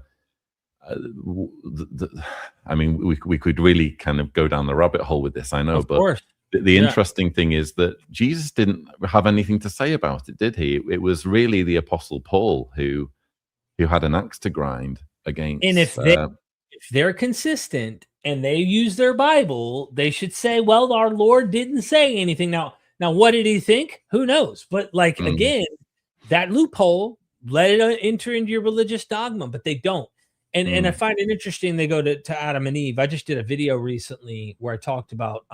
mean, we could really kind of go down the rabbit hole with this, I know, but the interesting thing is that Jesus didn't have anything to say about it, did he? It was really the Apostle Paul who had an axe to grind against. And if they're consistent and they use their Bible, they should say, well, our Lord didn't say anything. Now, what did he think? Who knows? But like, again, that loophole, let it enter into your religious dogma, but they don't. And I find it interesting. They go to Adam and Eve. I just did a video recently where I talked about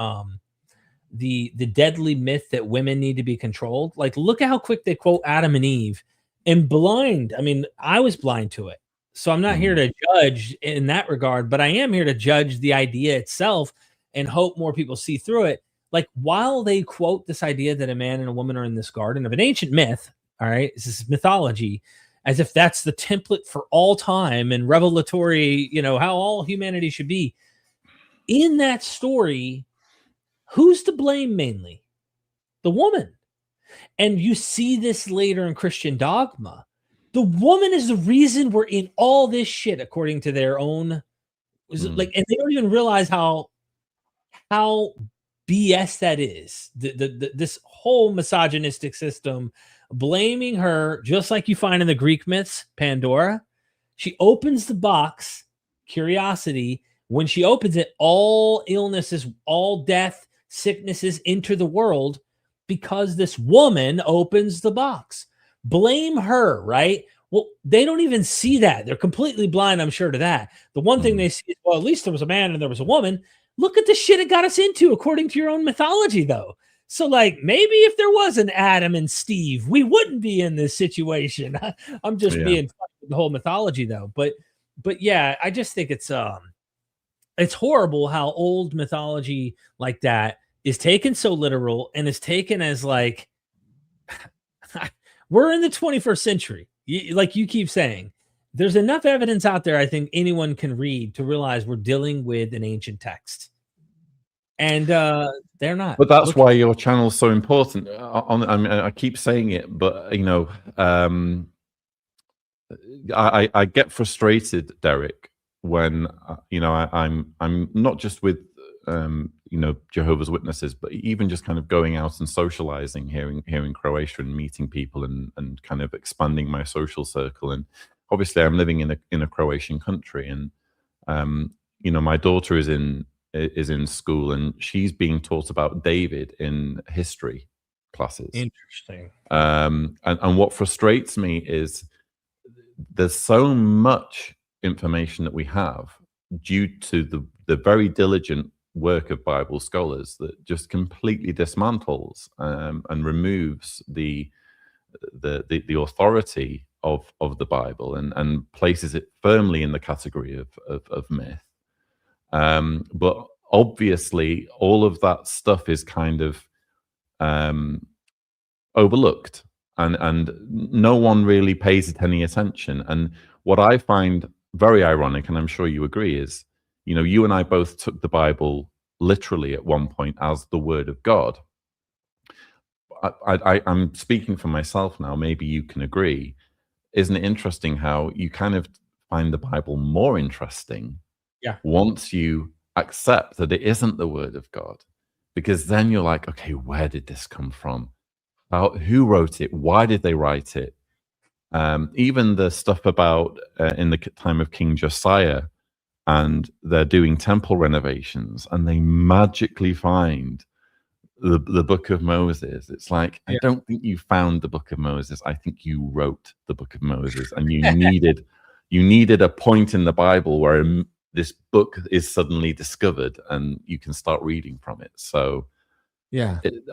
the deadly myth that women need to be controlled. Like, look at how quick they quote Adam and Eve, and blind. I mean, I was blind to it. So I'm not here to judge in that regard, but I am here to judge the idea itself and hope more people see through it. Like, while they quote this idea that a man and a woman are in this garden of an ancient myth, all right, this is mythology, as if that's the template for all time and revelatory, how all humanity should be. In that story, who's to blame mainly? The woman. And you see this later in Christian dogma. The woman is the reason we're in all this shit, according to their own. Like, and they don't even realize how BS that is. This whole misogynistic system, blaming her, just like you find in the Greek myths, Pandora. She opens the box, curiosity. When she opens it, all illnesses, all death, sicknesses enter the world because this woman opens the box. Blame her, right? Well, they don't even see that. They're completely blind, I'm sure, to that. The one thing they see is, well, at least there was a man and there was a woman. Look at the shit it got us into, according to your own mythology, though. So, like, maybe if there was an Adam and Steve, we wouldn't be in this situation. I'm just being funny with the whole mythology, though. But yeah, I just think it's horrible how old mythology like that is taken so literal and is taken as like, we're in the 21st century. Like you keep saying, there's enough evidence out there, I think anyone can read to realize we're dealing with an ancient text. And they're not. But that's why your channel's so important. I mean, I keep saying it, but I get frustrated, Derek, when I'm not just with Jehovah's Witnesses, but even just kind of going out and socializing here in Croatia and meeting people and kind of expanding my social circle. And obviously, I'm living in a Croatian country, and my daughter is in school, and she's being taught about David in history classes. Interesting. And what frustrates me is there's so much information that we have due to the very diligent work of Bible scholars that just completely dismantles and removes the authority of the Bible and places it firmly in the category of myth. But obviously, all of that stuff is kind of overlooked, and no one really pays it any attention. And what I find very ironic, and I'm sure you agree, is, you know, you and I both took the Bible literally at one point as the Word of God. I'm speaking for myself now. Maybe you can agree. Isn't it interesting how you kind of find the Bible more interesting once you accept that it isn't the Word of God? Because then you're like, okay, where did this come from? Who wrote it? Why did they write it? Even the stuff about in the time of King Josiah, and they're doing temple renovations, and they magically find the book of Moses. It's like, I don't think you found the book of Moses. I think you wrote the book of Moses, and you needed a point in the Bible where this book is suddenly discovered and you can start reading from it. So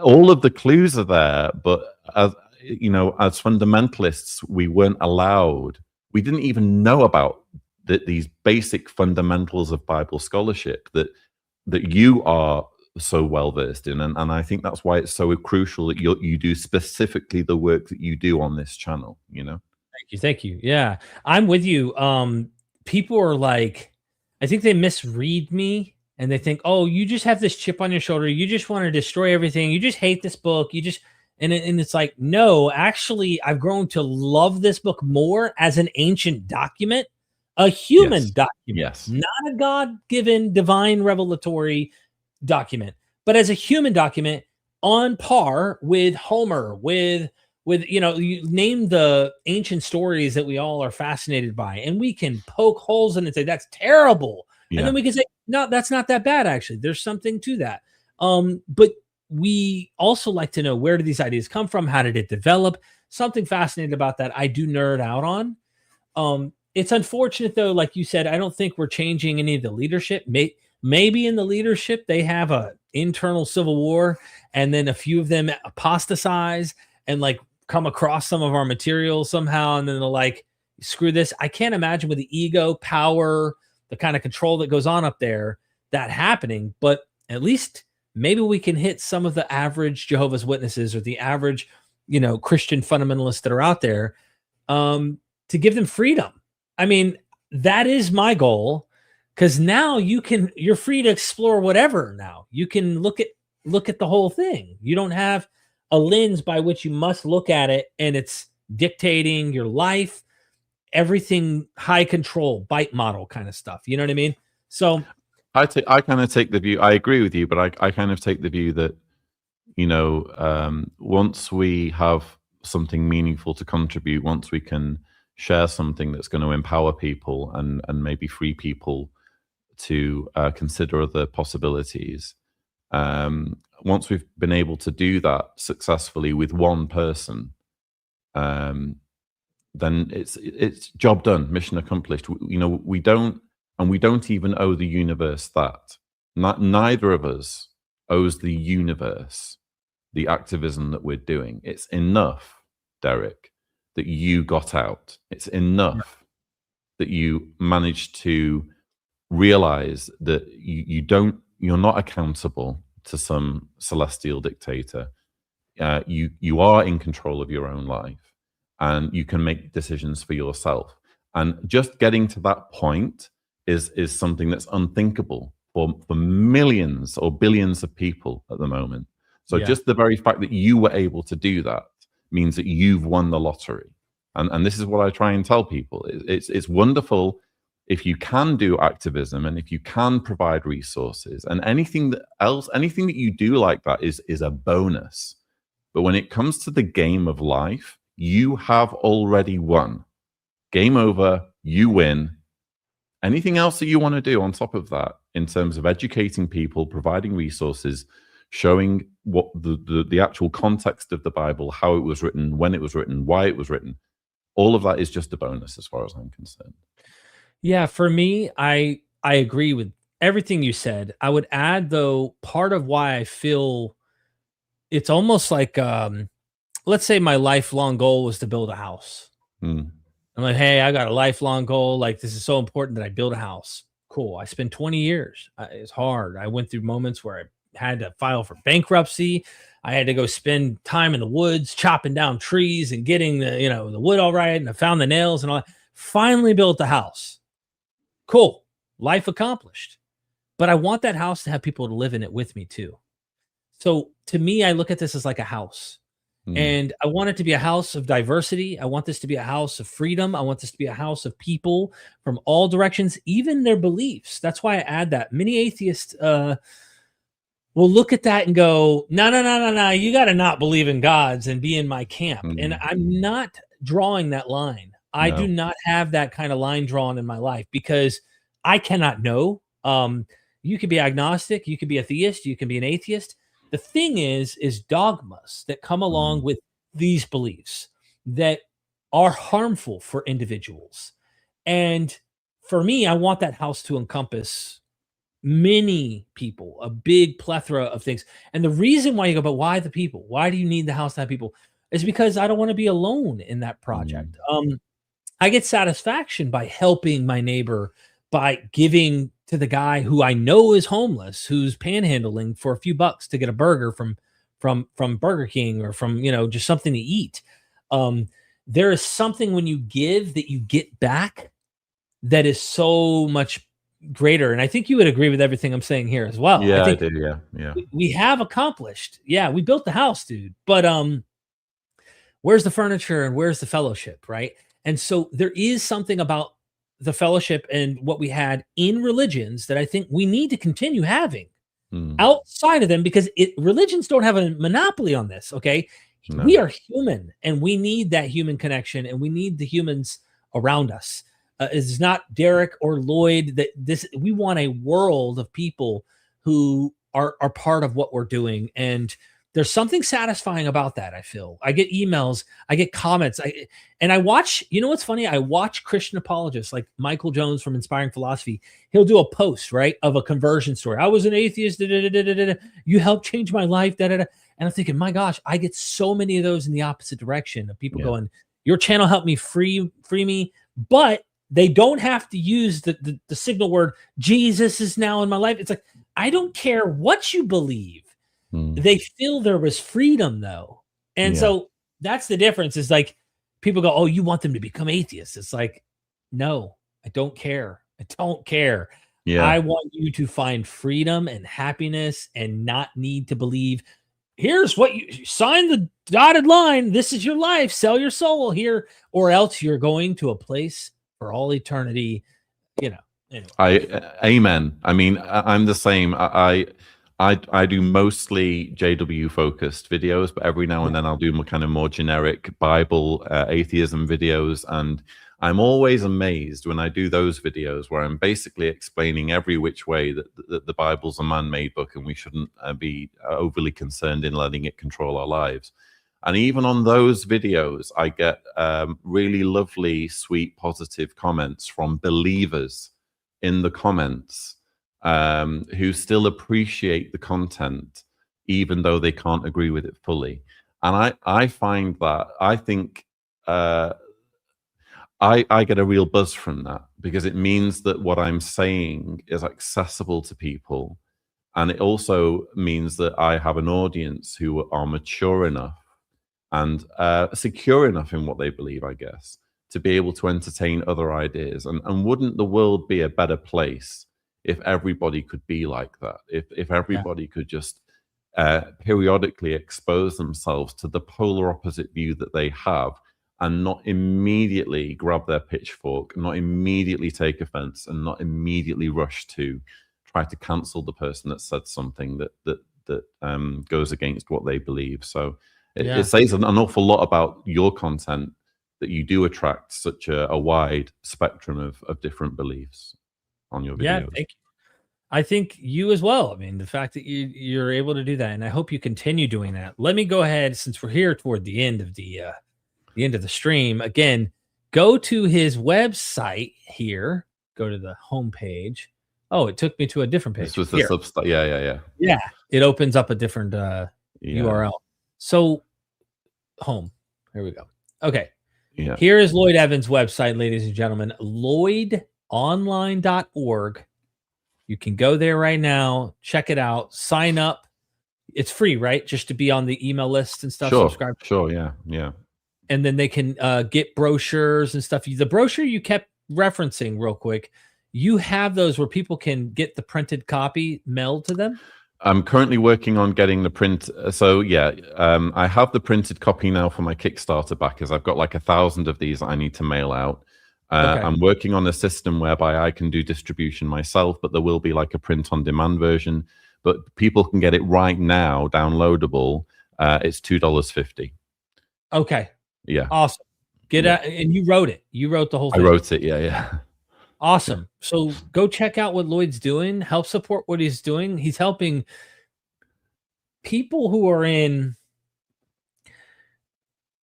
all of the clues are there, but as you know, as fundamentalists, we didn't even know about these basic fundamentals of Bible scholarship that you are so well versed in, and I think that's why it's so crucial that you do specifically the work that you do on this channel. You know, thank you. Yeah, I'm with you. People are like, I think they misread me, and they think, oh, you just have this chip on your shoulder. You just want to destroy everything. You just hate this book. You just and it's like, no, actually, I've grown to love this book more as an ancient document, a human document, not a God-given divine revelatory document, but as a human document on par with Homer, with you know, you name the ancient stories that we all are fascinated by, and we can poke holes in it and say that's terrible, and then we can say no, that's not that bad. Actually, there's something to that. But we also like to know, where did these ideas come from? How did it develop? Something fascinating about that I do nerd out on. It's unfortunate though, like you said, I don't think we're changing any of the leadership. Maybe in the leadership they have a internal civil war, and then a few of them apostatize and like come across some of our material somehow, and then they're like, screw this. I can't imagine with the ego, power, the kind of control that goes on up there, that happening. But at least maybe we can hit some of the average Jehovah's Witnesses or the average, you know, Christian fundamentalists that are out there, to give them freedom. I mean, that is my goal. Because now you're free to explore whatever. Now you can look at the whole thing. You don't have a lens by which you must look at it, and it's dictating your life, everything, high control, bite model kind of stuff. You know what I mean? So I kind of take the view. I agree with you, but I kind of take the view that, you know, once we have something meaningful to contribute, once we can share something that's going to empower people and maybe free people to consider other possibilities. Once we've been able to do that successfully with one person, then it's job done, mission accomplished. You know, we don't even owe the universe that. Neither of us owes the universe the activism that we're doing. It's enough, Derek, that you got out. It's enough that you managed to realize that you're not accountable to some celestial dictator. You are in control of your own life, and you can make decisions for yourself. And just getting to that point is something that's unthinkable for millions or billions of people at the moment. So just the very fact that you were able to do that means that you've won the lottery. And this is what I try and tell people. It's wonderful if you can do activism, and if you can provide resources, and anything that you do like that is a bonus. But when it comes to the game of life, you have already won. Game over, you win. Anything else that you want to do on top of that, in terms of educating people, providing resources, showing what the actual context of the Bible, how it was written, when it was written, why it was written, all of that is just a bonus as far as I'm concerned. Yeah, for me, I agree with everything you said. I would add, though, part of why I feel it's almost like, let's say my lifelong goal was to build a house. I'm like, hey, I got a lifelong goal. Like, this is so important that I build a house. Cool. I spent 20 years. It's hard. I went through moments where I had to file for bankruptcy. I had to go spend time in the woods, chopping down trees and getting the wood all right. And I found the nails and all that. finally built a house. Cool. Life accomplished. But I want that house to have people to live in it with me too. So to me, I look at this as like a house. And I want it to be a house of diversity. I want this to be a house of freedom. I want this to be a house of people from all directions, even their beliefs. That's why I add that. Many atheists will look at that and go, no. You got to not believe in gods and be in my camp. And I'm not drawing that line. I do not have that kind of line drawn in my life because I cannot know. You could be agnostic. You could be a theist. You can be an atheist. The thing is dogmas that come along with these beliefs that are harmful for individuals. And for me, I want that house to encompass many people, a big plethora of things. And the reason why you go, but why the people? Why do you need the house to have people? Is because I don't want to be alone in that project. I get satisfaction by helping my neighbor, by giving to the guy who I know is homeless, who's panhandling for a few bucks to get a burger from Burger King or from, just something to eat. There is something when you give that you get back that is so much greater. And I think you would agree with everything I'm saying here as well. Yeah, I do. Yeah. We have accomplished. Yeah, we built the house, dude. But where's the furniture and where's the fellowship, right? And so there is something about the fellowship and what we had in religions that I think we need to continue having outside of them, because religions don't have a monopoly on this. Okay. No. We are human and we need that human connection and we need the humans around us. It's not Derek or Lloyd we want a world of people who are part of what we're doing. And there's something satisfying about that. I feel I get emails, I get comments, and I watch, what's funny? I watch Christian apologists like Michael Jones from Inspiring Philosophy. He'll do a post, right, of a conversion story. I was an atheist. You helped change my life. And I'm thinking, my gosh, I get so many of those in the opposite direction of people going, your channel helped me free me, but they don't have to use the signal word, Jesus is now in my life. It's like, I don't care what you believe. They feel there was freedom though. And so that's the difference, is like people go, oh, you want them to become atheists. It's like, no, I don't care. I don't care. Yeah. I want you to find freedom and happiness and not need to believe, here's what you sign the dotted line. This is your life. Sell your soul here, or else you're going to a place for all eternity. Anyway. Amen. I mean, I'm the same. I do mostly JW focused videos, but every now and then I'll do kind of more generic Bible atheism videos. And I'm always amazed when I do those videos where I'm basically explaining every which way that the Bible's a man-made book and we shouldn't be overly concerned in letting it control our lives. And even on those videos, I get really lovely, sweet, positive comments from believers in the comments who still appreciate the content, even though they can't agree with it fully. And I find that, I think I get a real buzz from that, because it means that what I'm saying is accessible to people. And it also means that I have an audience who are mature enough and secure enough in what they believe, I guess, to be able to entertain other ideas. And wouldn't the world be a better place if everybody could be like that? If everybody could just periodically expose themselves to the polar opposite view that they have, and not immediately grab their pitchfork, not immediately take offense, and not immediately rush to try to cancel the person that said something that goes against what they believe. So it says an awful lot about your content, that you do attract such a wide spectrum of different beliefs on your videos. Yeah, thank you. I think you as well. I mean, the fact that you're able to do that, and I hope you continue doing that. Let me go ahead, since we're here toward the end of the stream. Again, go to his website here. Go to the homepage. Oh, it took me to a different page. This was the Substack. Yeah. Yeah, it opens up a different URL. So, home. Here we go. Okay. Yeah. Here is Lloyd Evans' website, ladies and gentlemen. LloydOnline.org. You can go there right now, check it out, sign up. It's free, right? Just to be on the email list and stuff. Sure, subscribe. Sure, yeah. and then they can get brochures and stuff. The brochure you kept referencing real quick, you have those where people can get the printed copy mailed to them? I'm currently working on getting the print. So yeah, I have the printed copy now for my Kickstarter backers. I've got like 1,000 of these I need to mail out. Okay. I'm working on a system whereby I can do distribution myself, but there will be like a print on demand version. But people can get it right now, downloadable. It's $2.50. Okay. Yeah. Awesome. Get out, and you wrote it. You wrote the whole thing. I wrote it. Yeah. Awesome. So go check out what Lloyd's doing. Help support what he's doing. He's helping people who are in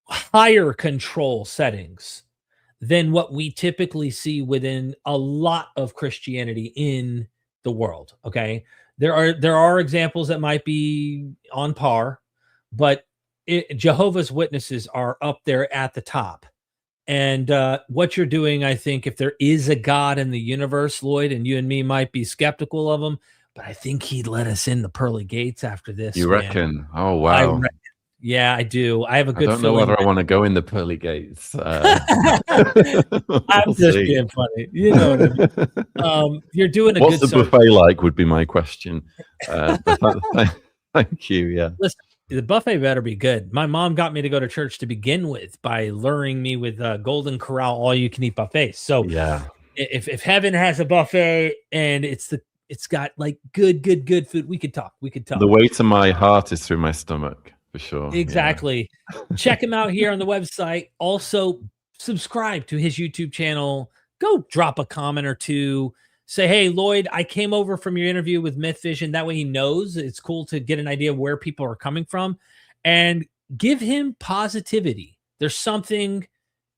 higher control settings than what we typically see within a lot of Christianity in the world. Okay. There are examples that might be on par, but Jehovah's Witnesses are up there at the top. And what you're doing, I think, if there is a God in the universe, Lloyd, and you and me might be skeptical of him, but I think he'd let us in the pearly gates after this. You man. reckon? Oh, wow. Yeah, I do. I have a good I don't know feeling. whether I want to go in the pearly gates. I'm just being funny. You know what I mean? You're doing a What's good the buffet like would be my question. Thank you. Yeah. Listen, the buffet better be good. My mom got me to go to church to begin with by luring me with Golden Corral all-you-can-eat buffets. So yeah, if heaven has a buffet and it's got like good food, we could talk. The way to my heart is through my stomach, for sure. Exactly. Yeah. Check him out here on the website. Also, subscribe to his YouTube channel. Go drop a comment or two. Say, hey, Lloyd, I came over from your interview with Myth Vision. That way he knows. It's cool to get an idea of where people are coming from, and give him positivity. There's something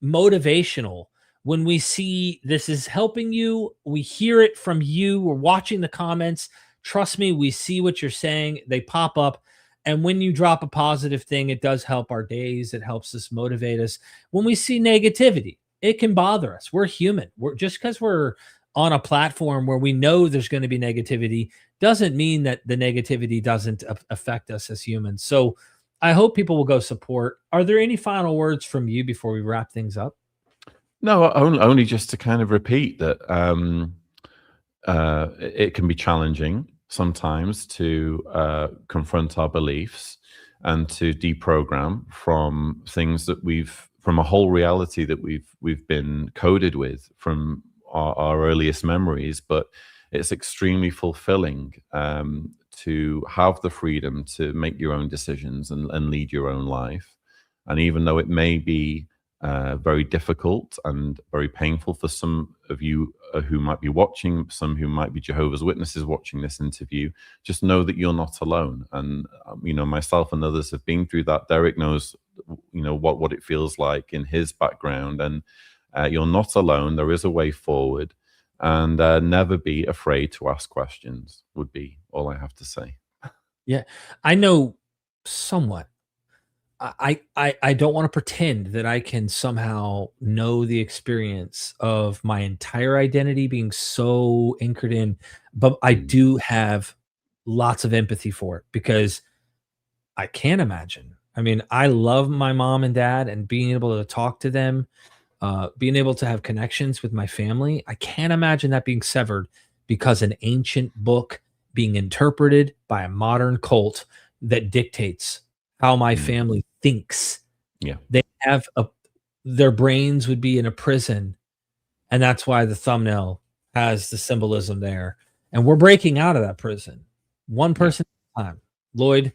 motivational when we see this is helping you. We hear it from you. We're watching the comments. Trust me, we see what you're saying. They pop up. And when you drop a positive thing, it does help our days. It helps us motivate us. When we see negativity, it can bother us. We're human. Just because we're on a platform where we know there's going to be negativity doesn't mean that the negativity doesn't affect us as humans. So I hope people will go support. Are there any final words from you before we wrap things up? No, only just to kind of repeat that it can be challenging sometimes to confront our beliefs and to deprogram from things that from a whole reality that we've been coded with from our earliest memories. But it's extremely fulfilling to have the freedom to make your own decisions and lead your own life. And even though it may be very difficult and very painful for some of you who might be watching, some who might be Jehovah's Witnesses watching this interview, just know that you're not alone. And myself and others have been through that. Derek knows what it feels like in his background, and you're not alone. There is a way forward, and never be afraid to ask questions would be all I have to say. Yeah, I know somewhat. I don't want to pretend that I can somehow know the experience of my entire identity being so anchored in, but I do have lots of empathy for it, because I can't imagine. I mean, I love my mom and dad, and being able to talk to them, being able to have connections with my family. I can't imagine that being severed because an ancient book being interpreted by a modern cult that dictates how my family thinks. Yeah. They have their brains would be in a prison. And that's why the thumbnail has the symbolism there. And we're breaking out of that prison, one person at a time. Lloyd,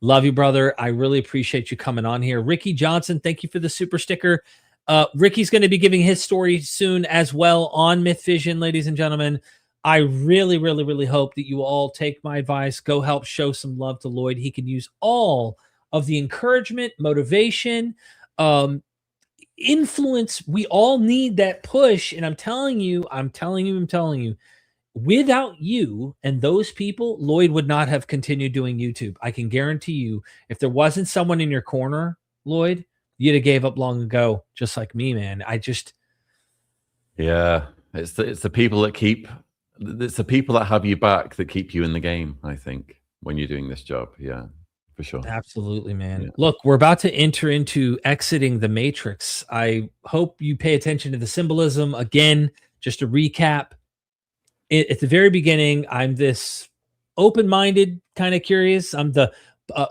love you, brother. I really appreciate you coming on here. Ricky Johnson, thank you for the super sticker. Ricky's going to be giving his story soon as well on Myth Vision, ladies and gentlemen. I really, really, really hope that you all take my advice. Go help show some love to Lloyd. He can use all of the encouragement, motivation, influence. We all need that push. And I'm telling you, without you and those people, Lloyd would not have continued doing YouTube. I can guarantee you, if there wasn't someone in your corner, Lloyd, you'd have gave up long ago, just like me, man. Yeah, it's the people that have you back that keep you in the game, I think, when you're doing this job. Yeah. for sure. Absolutely, man. Yeah. Look, we're about to enter into exiting the matrix. I hope you pay attention to the symbolism. Again, just to recap, at the very beginning, I'm this open-minded, kind of curious. I'm the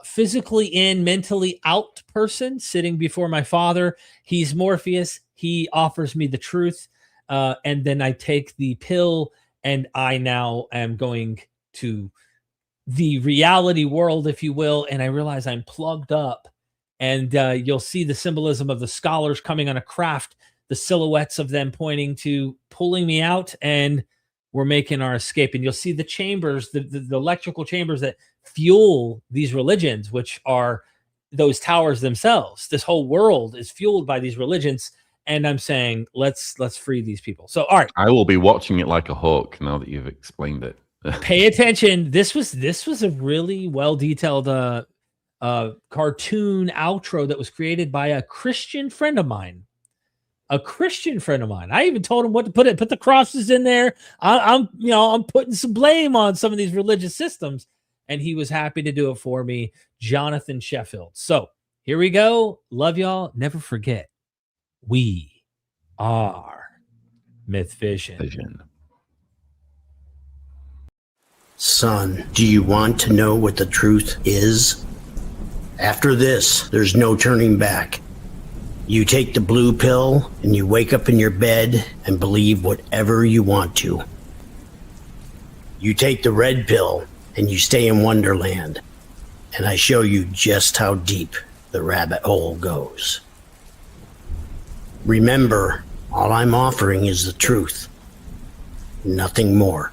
physically in, mentally out person sitting before my father. He's Morpheus. He offers me the truth. And then I take the pill, and I now am going to the reality world, if you will, and I realize I'm plugged up. And you'll see the symbolism of the scholars coming on a craft, the silhouettes of them pointing to pulling me out, and we're making our escape. And you'll see the chambers, the electrical chambers that fuel these religions, which are those towers themselves. This whole world is fueled by these religions. And I'm saying, let's free these people. So, all right. I will be watching it like a hawk now that you've explained it. Pay attention. This was a really well detailed cartoon outro that was created by a Christian friend of mine. I even told him what to put the crosses in there. I'm putting some blame on some of these religious systems, and he was happy to do it for me, Jonathan Sheffield. So here we go. Love y'all. Never forget, we are Myth Vision. Son, do you want to know what the truth is? After this, there's no turning back. You take the blue pill and you wake up in your bed and believe whatever you want to. You take the red pill and you stay in Wonderland, and I show you just how deep the rabbit hole goes. Remember, all I'm offering is the truth, nothing more.